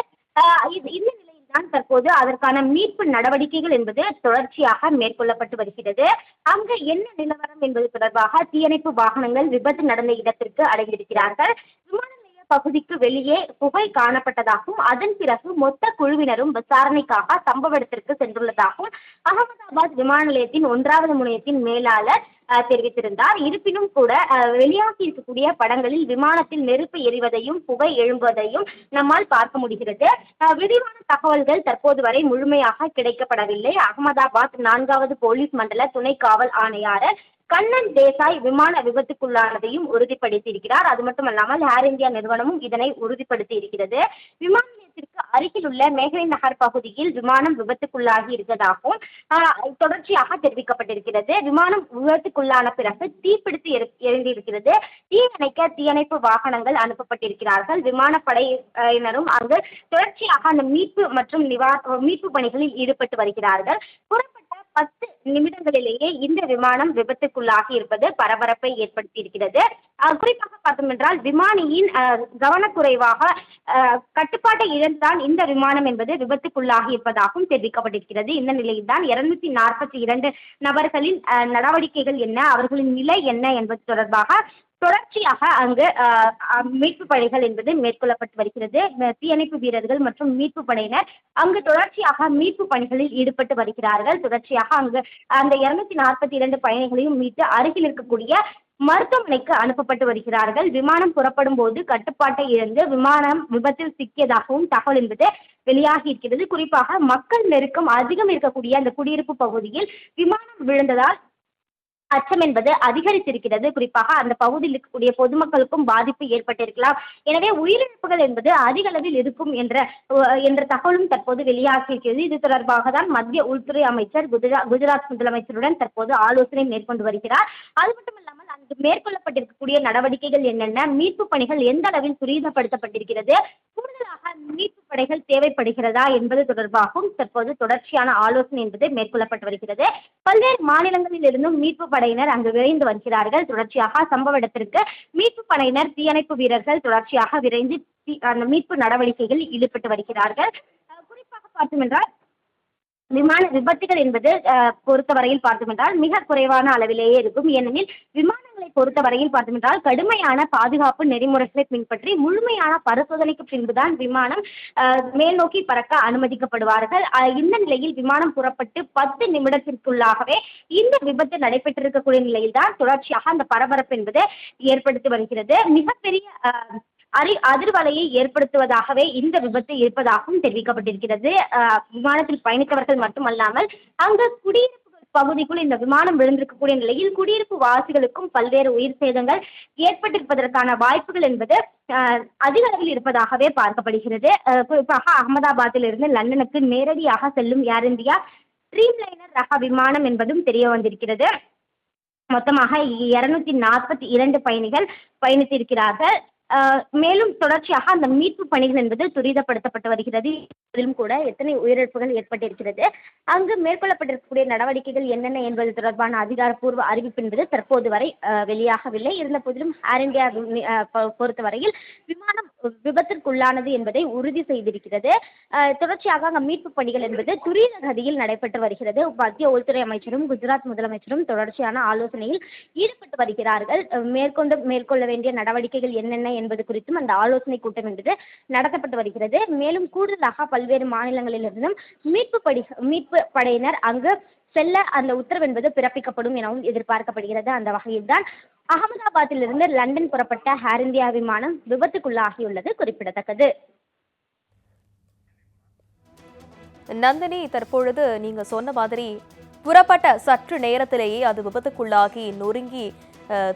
Speaker 4: இந்த நிலையில்தான் தற்போது அதற்கான மீட்பு நடவடிக்கைகள் என்பது தொடர்ச்சியாக மேற்கொள்ளப்பட்டு வருகிறது. அங்கு என்ன நிலவரம் என்பது தொடர்பாக தீயணைப்பு வாகனங்கள் விபத்து நடந்த இடத்திற்கு அடைந்திருக்கிறார்கள். விமான பகுதிக்கு வெளியே புகை காணப்பட்டதாகவும் அதன் பிறகு மொத்த குழுவினரும் விசாரணைக்காக சம்பவ இடத்திற்கு சென்றுள்ளதாகவும் அகமதாபாத் விமான நிலையத்தின் 1வது முனையத்தின் மேலாளர் தெரிவித்திருந்தார். இருப்பினும் கூட வெளியாகி இருக்கக்கூடிய படங்களில் விமானத்தில் நெருப்பு எரிவதையும் புகை எழும்புவதையும் நம்மால் பார்க்க முடிகிறது. விரிவான தகவல்கள் தற்போது வரை முழுமையாக கிடைக்கப்படவில்லை. அகமதாபாத் 4வது போலீஸ் மண்டல துணை காவல் ஆணையாளர் கண்ணன் தேசாய் விமான விபத்துக்குள்ளானதையும் உறுதிப்படுத்தியிருக்கிறார். அது மட்டுமல்லாமல் ஏர் இந்தியா நிறுவனமும் இதனை உறுதிப்படுத்தி இருக்கிறது. விமான நிலையத்திற்கு அருகில் உள்ள மேகலை நகர் பகுதியில் விமானம் விபத்துக்குள்ளாகி இருப்பதாகவும் தொடர்ச்சியாக தெரிவிக்கப்பட்டிருக்கிறது. விமானம் விபத்துக்குள்ளான பிறகு தீப்பிடித்து எரிந்திருக்கிறது. தீயணைக்க தீயணைப்பு வாகனங்கள் அனுப்பப்பட்டிருக்கிறார்கள். விமானப்படையினரும் அங்கு தொடர்ச்சியாக அந்த மீட்பு மற்றும் மீட்பு பணிகளில் ஈடுபட்டு வருகிறார்கள். புறப்பட்ட 10 நிமிடங்களிலேயே இந்த விமானம் விபத்துக்குள்ளாகி இருப்பது பரபரப்பை ஏற்படுத்தி இருக்கிறது. குறிப்பாக பார்த்தோம் என்றால் விமானியின் கவனக்குறைவாக கட்டுப்பாட்டை இழந்துதான் இந்த விமானம் என்பது விபத்துக்குள்ளாகி இருப்பதாகவும் தெரிவிக்கப்பட்டிருக்கிறது. இந்த நிலையில் தான் 242 நபர்களின் நடவடிக்கைகள் என்ன, அவர்களின் நிலை என்ன என்பது தொடர்பாக தொடர்ச்சியாக அங்கு மீட்பு பணிகள் என்பது மேற்கொள்ளப்பட்டு வருகிறது. தீயணைப்பு வீரர்கள் மற்றும் மீட்பு படையினர் அங்கு தொடர்ச்சியாக மீட்பு பணிகளில் ஈடுபட்டு வருகிறார்கள். தொடர்ச்சியாக அங்கு அந்த 242 பயணிகளையும் மீட்டு அருகில் இருக்கக்கூடிய மருத்துவமனைக்கு அனுப்பப்பட்டு வருகிறார்கள். விமானம் புறப்படும் போது கட்டுப்பாட்டை இழந்து விமானம் விபத்தில் சிக்கியதாகவும் தகவல் என்பது வெளியாகி இருக்கிறது. குறிப்பாக மக்கள் நெருக்கம் அதிகம் இருக்கக்கூடிய அந்த குடியிருப்பு பகுதியில் விமானம் விழுந்ததால் அச்சம் என்பது அதிகரித்திருக்கிறது. குறிப்பாக அந்த பகுதியில் இருக்கக்கூடிய பொதுமக்களுக்கும் பாதிப்பு ஏற்பட்டிருக்கலாம். எனவே உயிரிழப்புகள் என்பது அதிக அளவில் இருக்கும் என்ற தகவலும் தற்போது வெளியாகியிருக்கிறது. இது தொடர்பாக தான் மத்திய உள்துறை அமைச்சர் குஜராத் முதலமைச்சருடன் தற்போது ஆலோசனை மேற்கொண்டு வருகிறார். அது மட்டுமல்லாமல் அங்கு மேற்கொள்ளப்பட்டிருக்கக்கூடிய நடவடிக்கைகள் என்னென்ன, மீட்பு பணிகள் எந்த அளவில் துரிதப்படுத்தப்பட்டிருக்கிறது, கூடுதலாக மீட்பு படைகள் தேவைப்படுகிறதா என்பது தொடர்பாகவும் தற்போது தொடர்ச்சியான ஆலோசனை என்பது மேற்கொள்ளப்பட்டு வருகிறது. பல்வேறு மாநிலங்களில் இருந்தும் மீட்பு படையினர் அங்கு விரைந்து வருகிறார்கள். தொடர்ச்சியாக சம்பவ இடத்திற்கு மீட்பு படையினர், தீயணைப்பு வீரர்கள் தொடர்ச்சியாக விரைந்து அந்த மீட்பு நடவடிக்கைகளில் ஈடுபட்டு வருகிறார்கள். குறிப்பாக பார்த்தோம் என்றால் விமான விபத்துகள் என்பது பொறுத்தவரையில் பார்த்தோம் என்றால் மிக குறைவான அளவிலேயே இருக்கும். ஏனெனில் விமானங்களை பொறுத்தவரையில் பார்த்தோம் என்றால் கடுமையான பாதுகாப்பு நெறிமுறைகளை பின்பற்றி முழுமையான பரிசோதனைக்கு பின்புதான் விமானம் மேல் நோக்கி பறக்க அனுமதிக்கப்படுவார்கள். இந்த நிலையில் விமானம் புறப்பட்டு 10 நிமிடத்திற்குள்ளாகவே இந்த விபத்து நடைபெற்றிருக்கக்கூடிய நிலையில்தான் தொடர்ச்சியாக அந்த பரபரப்பு என்பது ஏற்படுத்தி வருகிறது. மிகப்பெரிய அதிர்வலையை ஏற்படுத்துவதாகவே இந்த விபத்து இருப்பதாகவும் தெரிவிக்கப்பட்டிருக்கிறது. விமானத்தில் பயணித்தவர்கள் மட்டுமல்லாமல் அங்கு குடியிருப்பு பகுதிக்குள் இந்த விமானம் விழுந்திருக்கக்கூடிய நிலையில் குடியிருப்பு வாசிகளுக்கும் பல்வேறு உயிர் சேதங்கள் ஏற்பட்டிருப்பதற்கான வாய்ப்புகள் என்பது அதிக அளவில் இருப்பதாகவே பார்க்கப்படுகிறது. குறிப்பாக அகமதாபாத்தில் இருந்து லண்டனுக்கு நேரடியாக செல்லும் ஏர் இந்தியா ட்ரீம்லைனர் ரக விமானம் என்பதும் தெரிய வந்திருக்கிறது. மொத்தமாக 242 பயணிகள் பயணித்திருக்கிறார்கள். மேலும் தொடர்ச்சியாக அந்த மீட்பு பணிகள் என்பது துரிதப்படுத்தப்பட்டு வருகிறது. இதிலும் கூட எத்தனை உயிரிழப்புகள் ஏற்பட்டிருக்கிறது, அங்கு மேற்கொள்ளப்பட்டிருக்கக்கூடிய நடவடிக்கைகள் என்னென்ன என்பது தொடர்பான அதிகாரப்பூர்வ அறிவிப்பு என்பது தற்போது வரை வெளியாகவில்லை. இருந்த போதிலும் ஏர் இந்தியா பொறுத்தவரையில் விமானம் விபத்திற்குள்ளானது என்பதை உறுதி செய்திருக்கிறது. தொடர்ச்சியாக அங்கு மீட்பு பணிகள் என்பது துரித கதியில் நடைபெற்று வருகிறது. மத்திய உள்துறை அமைச்சரும் குஜராத் முதலமைச்சரும் தொடர்ச்சியான ஆலோசனையில் ஈடுபட்டு வருகிறார்கள். மேற்கொள்ள வேண்டிய நடவடிக்கைகள் என்னென்ன என்பது குறித்தும் அந்த ஆலோசனை கூட்டம் என்பது நடத்தப்பட்டு வருகிறது. மேலும் கூடுதலாக பல்வேறு மாநிலங்களிலிருந்தும் மீட்பு படையினர் அங்கு செல்ல அந்த உத்தரவு என்பது பிறப்பிக்கப்படும் எனவும் எதிர்பார்க்கப்படுகிறது. அந்த வகையில்தான் அகமதாபாத்திலிருந்து லண்டன் புறப்பட்ட ஏர் இந்தியா விமானம் விபத்துக்குள்ளாகியுள்ளது குறிப்பிடத்தக்கது.
Speaker 5: நந்தினி, தற்பொழுது நீங்க சொன்ன மாதிரி புறப்பட்ட சற்று நேரத்திலேயே அது விபத்துக்குள்ளாகி நொறுங்கி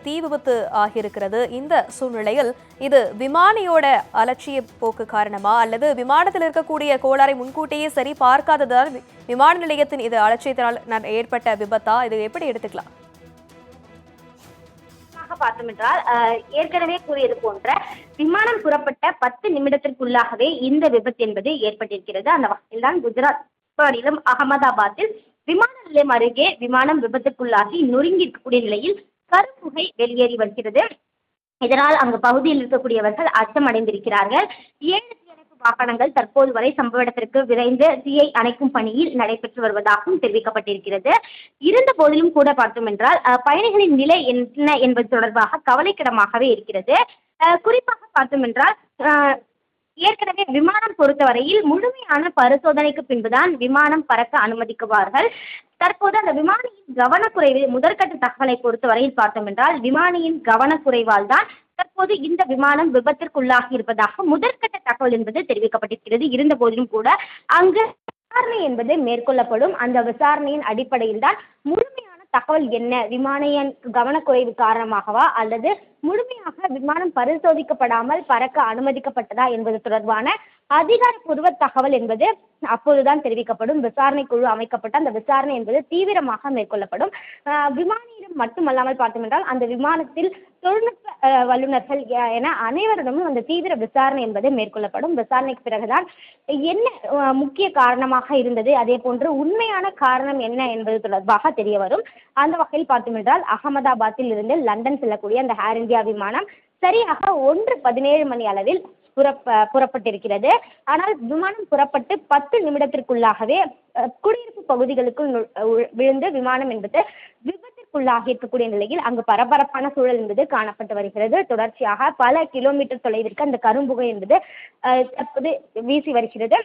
Speaker 5: தீ விபத்து ஆகியிருக்கிறது. இந்த சூழ்நிலையில் இது விமானியோட அலட்சிய போக்கு காரணமா, அல்லது விமானத்தில் இருக்கக்கூடிய கோளாறை முன்கூட்டியே சரி பார்க்காததால் விமான நிலையத்தின் இது அலட்சியத்தினால் ஏற்பட்ட விபத்தா, இது எப்படி எடுத்துக்கலாம்?
Speaker 4: பார்த்தோம் என்றால் ஏற்கனவே கூறியது போன்ற விமானம் புறப்பட்ட 10 நிமிடத்திற்குள்ளாகவே இந்த விபத்து என்பது ஏற்பட்டிருக்கிறது. அந்த வகையில் தான் குஜராத் மாநிலம் அகமதாபாத்தில் விமான நிலையம் அருகே விமானம் விபத்துக்குள்ளாகி நொறுங்கி இருக்கக்கூடிய நிலையில் கரும்புகை வெளியேறி வருகிறது. இதனால் அங்கு பகுதியில் இருக்கக்கூடியவர்கள் அச்சமடைந்திருக்கிறார்கள். 7 தீயணைப்பு வாகனங்கள் தற்போது வரை சம்பவ இடத்திற்கு விரைந்து தீயை அணைக்கும் பணியில் நடைபெற்று வருவதாகவும் தெரிவிக்கப்பட்டிருக்கிறது. இருந்த போதிலும் கூட பார்த்தோம் என்றால் பயணிகளின் நிலை என்ன என்பது தொடர்பாக கவலைக்கிடமாகவே இருக்கிறது. குறிப்பாக பார்த்தோம் என்றால் ஏற்கனவே விமானம் பொறுத்தவரையில் முழுமையான பரிசோதனைக்கு பின்புதான் விமானம் பறக்க அனுமதிக்குவார்கள். தற்போது அந்த விமானியின் கவனக்குறைவு, முதற்கட்ட தகவலை பொறுத்தவரையில் பார்த்தோம் என்றால் விமானியின் கவனக்குறைவால் தான் தற்போது இந்த விமானம் விபத்திற்குள்ளாகி இருப்பதாக முதற்கட்ட தகவல் என்பது தெரிவிக்கப்பட்டிருக்கிறது. இருந்த போதிலும் கூட அங்கு விசாரணை என்பது மேற்கொள்ளப்படும். அந்த விசாரணையின் அடிப்படையில் தான் முழுமையான தகவல் என்ன, விமானியின் கவனக்குறைவு காரணமாகவா அல்லது முழுமையாக விமானம் பரிசோதிக்கப்படாமல் பறக்க அனுமதிக்கப்பட்டதா என்பது தொடர்பான அதிகாரப்பூர்வ தகவல் என்பது அப்போதுதான் தெரிவிக்கப்படும். விசாரணை குழு அமைக்கப்பட்ட அந்த விசாரணை என்பது தீவிரமாக மேற்கொள்ளப்படும். விமானியிடம் மட்டுமல்லாமல் பார்த்தோம் என்றால் அந்த விமானத்தில் தொழில்நுட்ப வல்லுநர்கள் என அனைவரிடமும் அந்த தீவிர விசாரணை என்பது மேற்கொள்ளப்படும். விசாரணைக்கு பிறகுதான் என்ன முக்கிய காரணமாக இருந்தது, அதே போன்று உண்மையான காரணம் என்ன என்பது தொடர்பாக தெரிய வரும். அந்த வகையில் பார்த்தோம் என்றால் அகமதாபாத்தில் இருந்து லண்டன் செல்லக்கூடிய அந்த ஏர் இந்தியா விமானம் சரியாக 1:17 மணி அளவில் புறப்பட்டிருக்கிறது. ஆனால் விமானம் புறப்பட்டு 10 நிமிடத்திற்குள்ளாகவே குடியிருப்பு பகுதிகளுக்குள் விழுந்து விமானம் என்பது விபத்திற்குள்ளாகி இருக்கக்கூடிய நிலையில் அங்கு பரபரப்பான சூழல் என்பது காணப்பட்டு வருகிறது. தொடர்ச்சியாக பல கிலோமீட்டர் தொலைவிற்கு அந்த கரும்புகை என்பது தற்போது வீசி வருகிறது.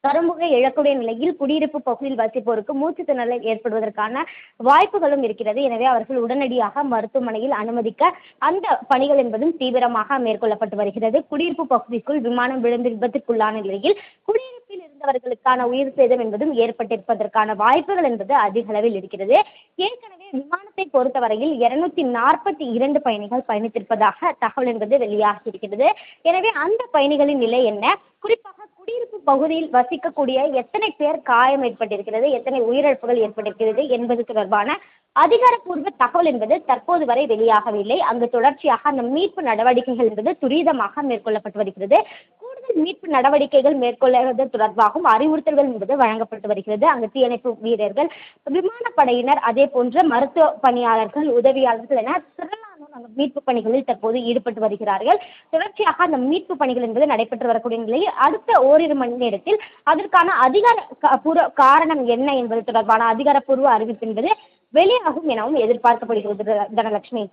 Speaker 4: கரும்புகை இழக்கூடிய நிலையில் குடியிருப்பு பகுதியில் வசிப்போருக்கு மூச்சு திணறல் ஏற்படுவதற்கான வாய்ப்புகளும் இருக்கிறது. எனவே அவர்கள் உடனடியாக மருத்துவமனையில் அனுமதிக்க அந்த பணிகள் என்பதும் தீவிரமாக மேற்கொள்ளப்பட்டு வருகிறது. குடியிருப்பு பகுதிக்குள் விமானம் விழுந்து விபத்துக்குள்ளான நிலையில் குடியிருப்பில் இருந்தவர்களுக்கான உயிர் சேதம் என்பதும் ஏற்பட்டிருப்பதற்கான வாய்ப்புகள் என்பது அதிக அளவில் இருக்கிறது. ஏற்கனவே விமானத்தை பொறுத்தவரையில் 242 பயணிகள் பயணித்திருப்பதாக தகவல் என்பது வெளியாகி இருக்கிறது. எனவே அந்த பயணிகளின் நிலை என்ன, குறிப்பாக குடியிருப்பு பகுதியில் வசிக்கக்கூடிய எத்தனை பேர் காயம் ஏற்பட்டிருக்கிறது, எத்தனை உயிரிழப்புகள் ஏற்பட்டிருக்கிறது என்பது தொடர்பான அதிகாரப்பூர்வ தகவல் என்பது தற்போது வரை வெளியாகவில்லை. அங்கு தொடர்ச்சியாக அந்த மீட்பு நடவடிக்கைகள் என்பது துரிதமாக மேற்கொள்ளப்பட்டு வருகிறது. கூடுதல் மீட்பு நடவடிக்கைகள் மேற்கொள்வது தொடர்பாகவும் அறிவுறுத்தல்கள் என்பது வழங்கப்பட்டு வருகிறது. அங்கு தீயணைப்பு வீரர்கள், விமானப்படையினர், அதே போன்ற மருத்துவ பணியாளர்கள், உதவியாளர்கள் என திரளானோர் அந்த மீட்பு பணிகளில் தற்போது ஈடுபட்டு வருகிறார்கள். தொடர்ச்சியாக அந்த மீட்பு பணிகள் என்பது நடைபெற்று வரக்கூடிய நிலையில் அடுத்த ஓரிரு மணி நேரத்தில் அதற்கான அதிகாரப்பூர்வ காரணம் என்ன என்பது தொடர்பான அதிகாரப்பூர்வ அறிவிப்பு என்பது வெளியாகும் எனவும் எதிர்பார்க்கப்படுகிறது. தனலட்சுமி.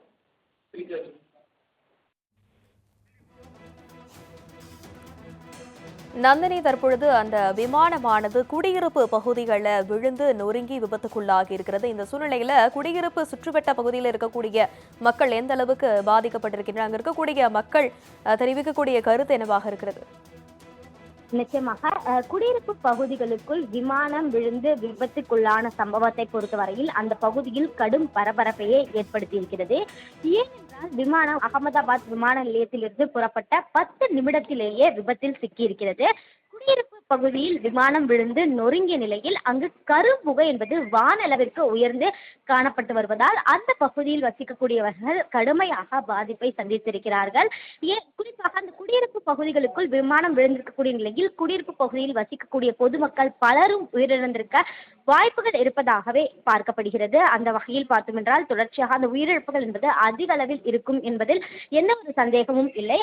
Speaker 5: நந்தினி, தற்பொழுது அந்த விமானமானது குடியிருப்பு பகுதிகளில் விழுந்து நொறுங்கி விபத்துக்குள்ளாகி இருக்கிறது. இந்த சூழ்நிலையில குடியிருப்பு சுற்றுவட்ட பகுதியில் இருக்கக்கூடிய மக்கள் எந்த அளவுக்கு பாதிக்கப்பட்டிருக்கின்றனர், அங்க இருக்கக்கூடிய மக்கள் தெரிவிக்கக்கூடிய கருத்து என்னவாக இருக்கிறது?
Speaker 4: நிச்சயமாக குடியிருப்பு பகுதிகளுக்குள் விமானம் விழுந்து விபத்துக்குள்ளான சம்பவத்தை பொறுத்தவரையில் அந்த பகுதியில் கடும் பரபரப்பையே ஏற்படுத்தியிருக்கிறது. ஏனென்றால் விமானம் அகமதாபாத் விமான நிலையத்திலிருந்து புறப்பட்ட 10 நிமிடத்திலேயே விபத்தில் சிக்கியிருக்கிறது. குடியிருப்பு பகுதியில் விமானம் விழுந்து நொறுங்கிய நிலையில் அங்கு கரும்புகை என்பது வானளவிற்கு உயர்ந்து காணப்பட்டு வருவதால் அந்த பகுதியில் வசிக்கக்கூடியவர்கள் கடுமையாக பாதிப்பை சந்தித்திருக்கிறார்கள். குறிப்பாக அந்த குடியிருப்பு பகுதிகளுக்குள் விமானம் விழுந்திருக்கக்கூடிய நிலையில் குடியிருப்பு பகுதியில் வசிக்கக்கூடிய பொதுமக்கள் பலரும் உயிரிழந்திருக்க வாய்ப்புகள் இருப்பதாகவே பார்க்கப்படுகிறது. அந்த வகையில் பார்த்தோம் என்றால் தொடர்ச்சியாக அந்த உயிரிழப்புகள் என்பது அதிக அளவில் இருக்கும் என்பதில் எந்த ஒரு சந்தேகமும் இல்லை.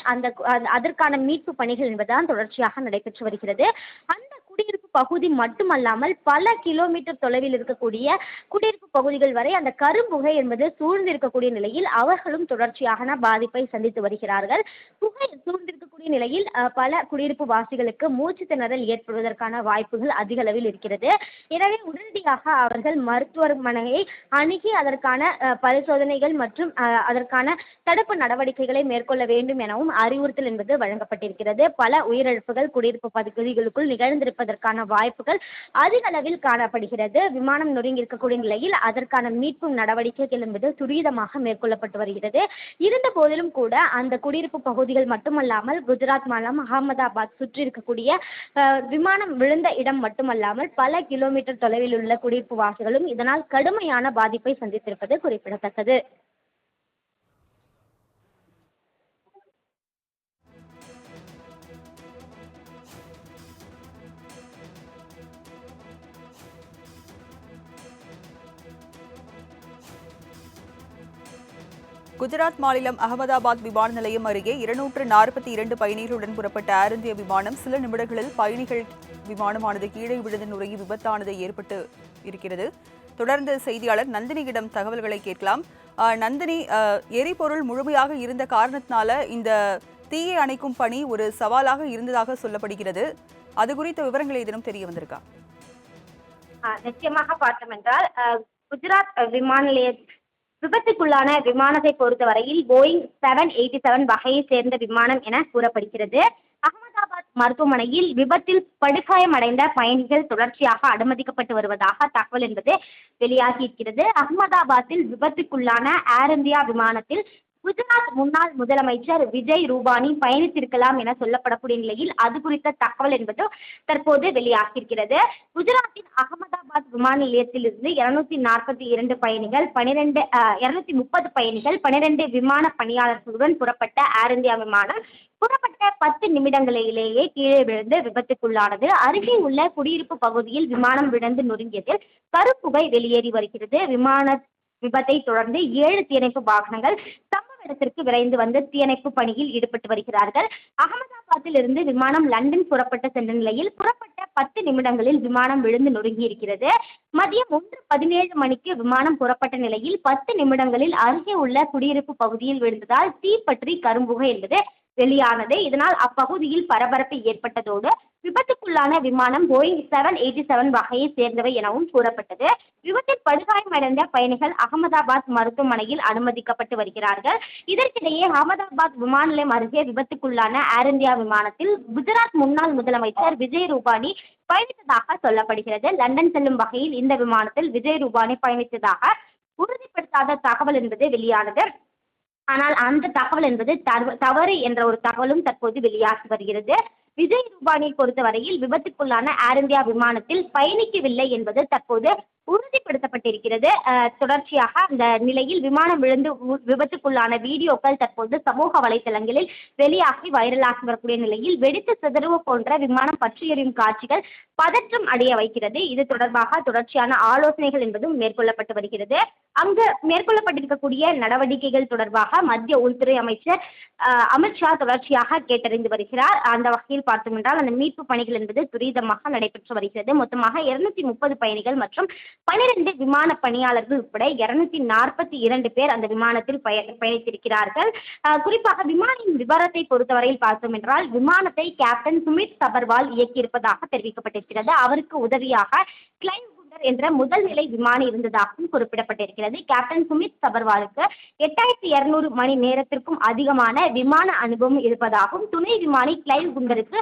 Speaker 4: அதற்கான மீட்பு பணிகள் என்பதுதான் தொடர்ச்சியாக நடைபெற்று வருகிறது. அந்த குடியிருப்பு பகுதி மட்டுமல்லாமல் பல கிலோமீட்டர் தொலைவில் இருக்கக்கூடிய குடியிருப்பு பகுதிகள் வரை அந்த கரும்புகை என்பது சூழ்ந்திருக்கக்கூடிய நிலையில் அவர்களும் தொடர்ச்சியான பாதிப்பை சந்தித்து வருகிறார்கள். புகை சூழ்ந்திருக்கக்கூடிய நிலையில் பல குடியிருப்பு வாசிகளுக்கு மூச்சு திணறல் ஏற்படுவதற்கான வாய்ப்புகள் அதிக அளவில் இருக்கிறது. எனவே உடனடியாக அவர்கள் மருத்துவமனையை அணுகி அதற்கான பரிசோதனைகள் மற்றும் அதற்கான தடுப்பு நடவடிக்கைகளை மேற்கொள்ள வேண்டும் எனவும் அறிவுறுத்தல் என்பது வழங்கப்பட்டிருக்கிறது. பல உயிரிழப்புகள் குடியிருப்பு பகுதிகளுக்குள் நிகழ்ந்திருப்பதற்கான வாய்ப்புகள் அதிக அளவில் காணப்படுகிறது. விமானம் நொறுங்கி இருக்கக்கூடிய நிலையில் அதற்கான மீட்பு நடவடிக்கைகள் என்பது துரிதமாக மேற்கொள்ளப்பட்டு வருகிறது. இருந்த போதிலும் கூட அந்த குடியிருப்பு பகுதிகள் மட்டுமல்லாமல் குஜராத் மாநிலம் அகமதாபாத் சுற்றி இருக்கக்கூடிய விமானம் விழுந்த இடம் மட்டுமல்லாமல் பல கிலோமீட்டர் தொலைவில் உள்ள குடியிருப்பு வாசிகளும் இதனால் கடுமையான பாதிப்பை சந்தித்திருப்பது குறிப்பிடத்தக்கது.
Speaker 5: குஜராத் மாநிலம் அகமதாபாத் விமான நிலையம் அருகே 242 பயணிகளுடன் புறப்பட்ட ஏர் இந்தியா விமானம் சில நிமிடங்களில் பயணிகள் விமானமானது கீழே விழுந்து நுழைய விபத்தானது ஏற்பட்டு இருக்கிறது. தொடர்ந்து செய்தியாளர் நந்தினியிடம் தகவல்களை கேட்கலாம். நந்தினி, எரிபொருள் முழுமையாக இருந்த காரணத்தினால இந்த தீயை அணைக்கும் பணி ஒரு சவாலாக இருந்ததாக சொல்லப்படுகிறது. அது குறித்த விவரங்கள் ஏதேனும் தெரிய வந்திருக்கா?
Speaker 4: நிச்சயமாக பார்த்தோம் என்றால் குஜராத் விமான நிலைய விபத்துக்குள்ளான விமானத்தை பொறுத்தவரையில் போயிங் 787 வகையை சேர்ந்த விமானம் என கூறப்படுகிறது. அகமதாபாத் மருத்துவமனையில் விபத்தில் படுகாயமடைந்த பயணிகள் தொடர்ச்சியாக அனுமதிக்கப்பட்டு வருவதாக தகவல் என்பது வெளியாகி இருக்கிறது. அகமதாபாத்தில் விபத்துக்குள்ளான ஏர் இந்தியா விமானத்தில் குஜராத் முன்னாள் முதலமைச்சர் விஜய் ரூபானி பயணித்திருக்கலாம் என சொல்லப்படக்கூடிய நிலையில் அது குறித்த தகவல் என்பது தற்போது வெளியாகியிருக்கிறது. குஜராத்தின் அகமதாபாத் விமான நிலையத்திலிருந்து 242 பயணிகள் 230 பயணிகள் 12 விமான பணியாளர்களுடன் புறப்பட்ட ஏர் இந்தியா விமானம் புறப்பட்ட 10 நிமிடங்களிலேயே கீழே விழுந்து விபத்துக்குள்ளானது. அருகே உள்ள குடியிருப்பு பகுதியில் விமானம் விழுந்து நொறுங்கியதில் கருப்புகை வெளியேறி வருகிறது. விமான விபத்தை தொடர்ந்து 7 தீயணைப்பு வாகனங்கள் சம்பவ இடத்திற்கு விரைந்து வந்து தீயணைப்பு பணியில் ஈடுபட்டு வருகிறார்கள். அகமதாபாத்தில் இருந்து விமானம் லண்டன் புறப்பட்டு சென்ற நிலையில் புறப்பட்ட 10 நிமிடங்களில் விமானம் விழுந்து நொறுங்கி இருக்கிறது. மதியம் 1:17 மணிக்கு விமானம் புறப்பட்ட நிலையில் 10 நிமிடங்களில் அருகே உள்ள குடியிருப்பு பகுதியில் விழுந்ததால் தீப்பற்றி கரும்புகை என்பது வெளியானது. இதனால் அப்பகுதியில் பரபரப்பு ஏற்பட்டதோடு விபத்துக்குள்ளான விமானம் போயிங் 787 வகையை சேர்ந்தவை எனவும் கூறப்பட்டது. விபத்தில் படுகாயமடைந்த பயணிகள் அகமதாபாத் மருத்துவமனையில் அனுமதிக்கப்பட்டு வருகிறார்கள். இதற்கிடையே அகமதாபாத் விமான நிலையம் அருகே விபத்துக்குள்ளான ஏர் இந்தியா விமானத்தில் குஜராத் முன்னாள் முதலமைச்சர் விஜய் ரூபானி பயணித்ததாக சொல்லப்படுகிறது. லண்டன் செல்லும் வகையில் இந்த விமானத்தில் விஜய் ரூபானி பயணித்ததாக உறுதிப்படுத்தாத தகவல் என்பது வெளியானது. ஆனால் அந்த தகவல் என்பது தவறு என்ற ஒரு தகவலும் தற்போது வெளியாகி வருகிறது. விஜய் ரூபானியை பொறுத்தவரையில் விபத்துக்குள்ளான ஏர் இந்தியா விமானத்தில் பயணிக்கவில்லை என்பது தற்போது உறுதிப்படுத்தப்பட்டிருக்கிறது. தொடர்ச்சியாக அந்த நிலையில் விமானம் விழுந்து விபத்துக்குள்ளான வீடியோக்கள் தற்போது சமூக வலைதளங்களில் வெளியாகி வைரலாகி வரக்கூடிய நிலையில் வெடித்து சிதறுவ போன்ற விமானம் பற்றி எறியும் காட்சிகள் பதற்றம் அடைய வைக்கிறது. இது தொடர்பாக தொடர்ச்சியான ஆலோசனைகள் என்பதும் மேற்கொள்ளப்பட்டு வருகிறது. அங்கு மேற்கொள்ளப்பட்டிருக்கக்கூடிய நடவடிக்கைகள் தொடர்பாக மத்திய உள்துறை அமைச்சர் அமித்ஷா தொடர்ச்சியாக கேட்டறிந்து வருகிறார். அந்த வகையில் பார்த்தோம் என்றால் அந்த மீட்பு பணிகள் என்பது துரிதமாக நடைபெற்று வருகிறது. மொத்தமாக 230 பயணிகள் மற்றும் 12 விமான பணியாளர்கள் உட்பட 242 பேர் அந்த விமானத்தில் பயணித்திருக்கிறார்கள். குறிப்பாக விமானின் விவரத்தை பொறுத்தவரையில் பார்த்தோம் என்றால் விமானத்தை கேப்டன் சுமித் சபர்வால் இயக்கியிருப்பதாக தெரிவிக்கப்பட்டிருக்கிறது. அவருக்கு உதவியாக கிளைவ் குண்டர் என்ற முதல் நிலை விமானி இருந்ததாகவும் குறிப்பிடப்பட்டிருக்கிறது. கேப்டன் சுமித் சபர்வாலுக்கு 8200 மணி நேரத்திற்கும் அதிகமான விமான அனுபவம் இருப்பதாகவும் துணை விமானி கிளைவ் குண்டருக்கு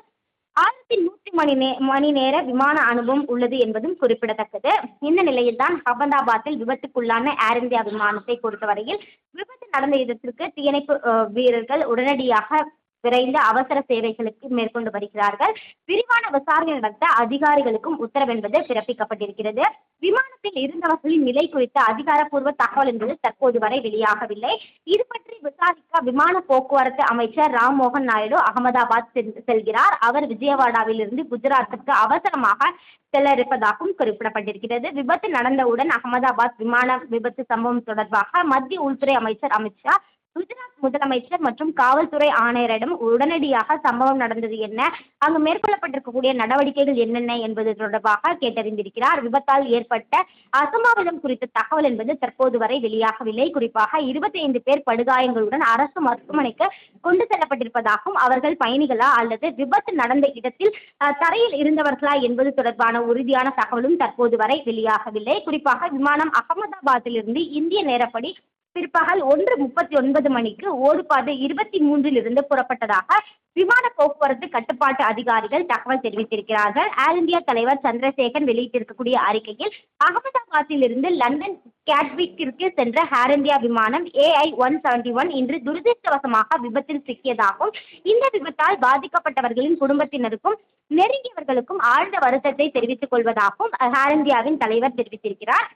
Speaker 4: 1100 மணி நேர விமான அனுபவம் உள்ளது என்பதும் குறிப்பிடத்தக்கது. இந்த நிலையில்தான் அகமதாபாத்தில் விபத்துக்குள்ளான ஏர் இந்தியா விமானத்தை பொறுத்தவரையில் விபத்து நடந்த இடத்திற்கு தீயணைப்பு வீரர்கள் உடனடியாக விரைந்த அவசர சேவைகளுக்கு மேற்கொண்டு வருகிறார்கள். விரிவான விசாரணை நடத்த அதிகாரிகளுக்கும் உத்தரவு என்பது பிறப்பிக்கப்பட்டிருக்கிறது. விமானத்தில் இருந்தவர்களின் நிலை குறித்த அதிகாரப்பூர்வ தகவல் என்பது தற்போது வரை வெளியாகவில்லை. இது பற்றி விசாரிக்க விமான போக்குவரத்து அமைச்சர் ராம் மோகன் நாயுடு அகமதாபாத் செல்கிறார். அவர் விஜயவாடாவில் இருந்து குஜராத்துக்கு அவசரமாக செல்ல இருப்பதாகவும் குறிப்பிடப்பட்டிருக்கிறது. விபத்து நடந்தவுடன் அகமதாபாத் விமான விபத்து சம்பவம் தொடர்பாக மத்திய உள்துறை அமைச்சர் அமித்ஷா குஜராத் முதலமைச்சர் மற்றும் காவல்துறை ஆணையரிடம் உடனடியாக சம்பவம் நடந்தது என்ன, அங்கு மேற்கொள்ளப்பட்டிருக்கக்கூடிய நடவடிக்கைகள் என்னென்ன என்பது தொடர்பாக கேட்டறிந்திருக்கிறார். விபத்தால் ஏற்பட்ட அசம்பாவிதம் குறித்த தகவல் என்பது தற்போது வரை வெளியாகவில்லை. குறிப்பாக 25 பேர் படுகாயங்களுடன் அரசு மருத்துவமனைக்கு கொண்டு செல்லப்பட்டிருப்பதாகவும் அவர்கள் பயணிகளா அல்லது விபத்து நடந்த இடத்தில் தரையில் இருந்தவர்களா என்பது தொடர்பான உறுதியான தகவலும் தற்போது வரை வெளியாகவில்லை. குறிப்பாக விமானம் அகமதாபாத்திலிருந்து இந்திய நேரப்படி பிற்பகல் 1:39 மணிக்கு ஓடுபாதை 23 புறப்பட்டதாக விமான போக்குவரத்து கட்டுப்பாட்டு அதிகாரிகள் தகவல் தெரிவித்திருக்கிறார்கள். ஏர் இந்தியா தலைவர் சந்திரசேகர் வெளியிட்டிருக்கக்கூடிய அறிக்கையில் அகமதாபாத்தில் இருந்து லண்டன் கேட்விக்கிற்கு சென்ற ஏர் இந்தியா விமானம் AI-171 இன்று துரதிருஷ்டவசமாக விபத்தில் சிக்கியதாகவும் இந்த விபத்தால் பாதிக்கப்பட்டவர்களின் குடும்பத்தினருக்கும் நெருங்கியவர்களுக்கும் ஆழ்ந்த வருத்தத்தை தெரிவித்துக் கொள்வதாகவும் ஏர் இந்தியாவின் தலைவர் தெரிவித்திருக்கிறார்.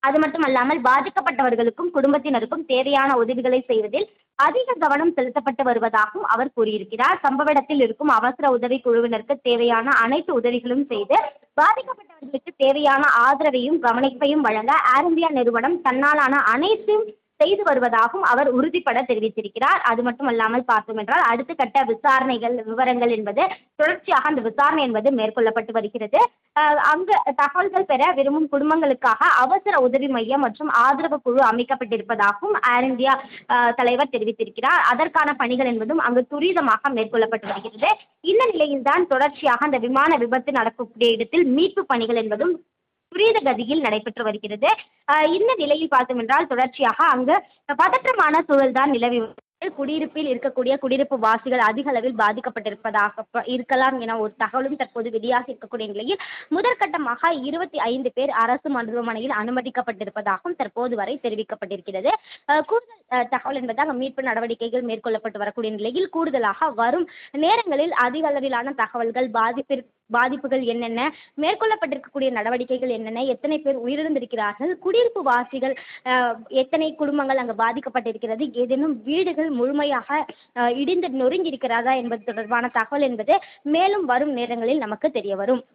Speaker 4: அது மட்டுமல்லாமல் பாதிக்கப்பட்டவர்களுக்கும் குடும்பத்தினருக்கும் தேவையான உதவிகளை செய்வதில் அதிக கவனம் செலுத்தப்பட்டு வருவதாகவும் அவர் கூறியிருக்கிறார். சம்பவ இடத்தில் இருக்கும் அவசர உதவி குழுவினருக்கு தேவையான அனைத்து உதவிகளும் செய்து பாதிக்கப்பட்டவர்களுக்கு தேவையான ஆதரவையும் கவனிப்பையும் வழங்க ஏர் இந்தியா நிறுவனம் தன்னாலான அனைத்தும் செய்து வருவதாகவும் அவர் உறுதிப்பட தெரிவித்திருக்கிறார். அது மட்டுமல்லாமல் பார்த்தோம் என்றால் அடுத்த கட்ட விசாரணைகள் விவரங்கள் என்பது தொடர்ச்சியாக அந்த விசாரணை என்பது மேற்கொள்ளப்பட்டு வருகிறது. அங்கு தகவல்கள் பெற விரும்பும் குடும்பங்களுக்காக அவசர உதவி மையம் மற்றும் ஆதரவு குழு அமைக்கப்பட்டிருப்பதாகவும் ஏர் இந்தியா தலைவர் தெரிவித்திருக்கிறார். அதற்கான பணிகள் என்பதும் அங்கு துரிதமாக மேற்கொள்ளப்பட்டு வருகிறது. இந்த நிலையில்தான் தொடர்ச்சியாக அந்த விமான விபத்து நடக்கக்கூடிய இடத்தில் மீட்பு பணிகள் என்பதும் துரித கதியில் நடைபெற்று வருகிறது. இந்த நிலையில் பார்த்தோம் என்றால் தொடர்ச்சியாக அங்கு பதற்றமான சூழல் தான் நிலவி குடியிருப்பில் இருக்கக்கூடிய குடியிருப்பு வாசிகள் அதிக அளவில் பாதிக்கப்பட்டிருப்பதாக இருக்கலாம் என ஒரு தகவலும் தற்போது வெளியாக இருக்கக்கூடிய நிலையில் முதற்கட்டமாக 25 பேர் அரசு மருத்துவமனையில் அனுமதிக்கப்பட்டிருப்பதாகவும் தற்போது வரை தெரிவிக்கப்பட்டிருக்கிறது. கூடுதல் தகவல் என்பதாக மீட்பு நடவடிக்கைகள் மேற்கொள்ளப்பட்டு வரக்கூடிய நிலையில் கூடுதலாக வரும் நேரங்களில் அதிக அளவிலான தகவல்கள் பாதிப்புகள் என்னென்ன, மேற்கொள்ளப்பட்டிருக்கக்கூடிய நடவடிக்கைகள் என்னென்ன, எத்தனை பேர் உயிரிழந்திருக்கிறார்கள், குடியிருப்பு வாசிகள் எத்தனை குடும்பங்கள் அங்கு பாதிக்கப்பட்டிருக்கிறது, ஏதேனும் வீடுகள் முழுமையாக இடிந்து நொறுங்கி இருக்கிறதா என்பது தொடர்பான தகவல் என்பது மேலும் வரும் நேரங்களில் நமக்கு தெரிய வரும்.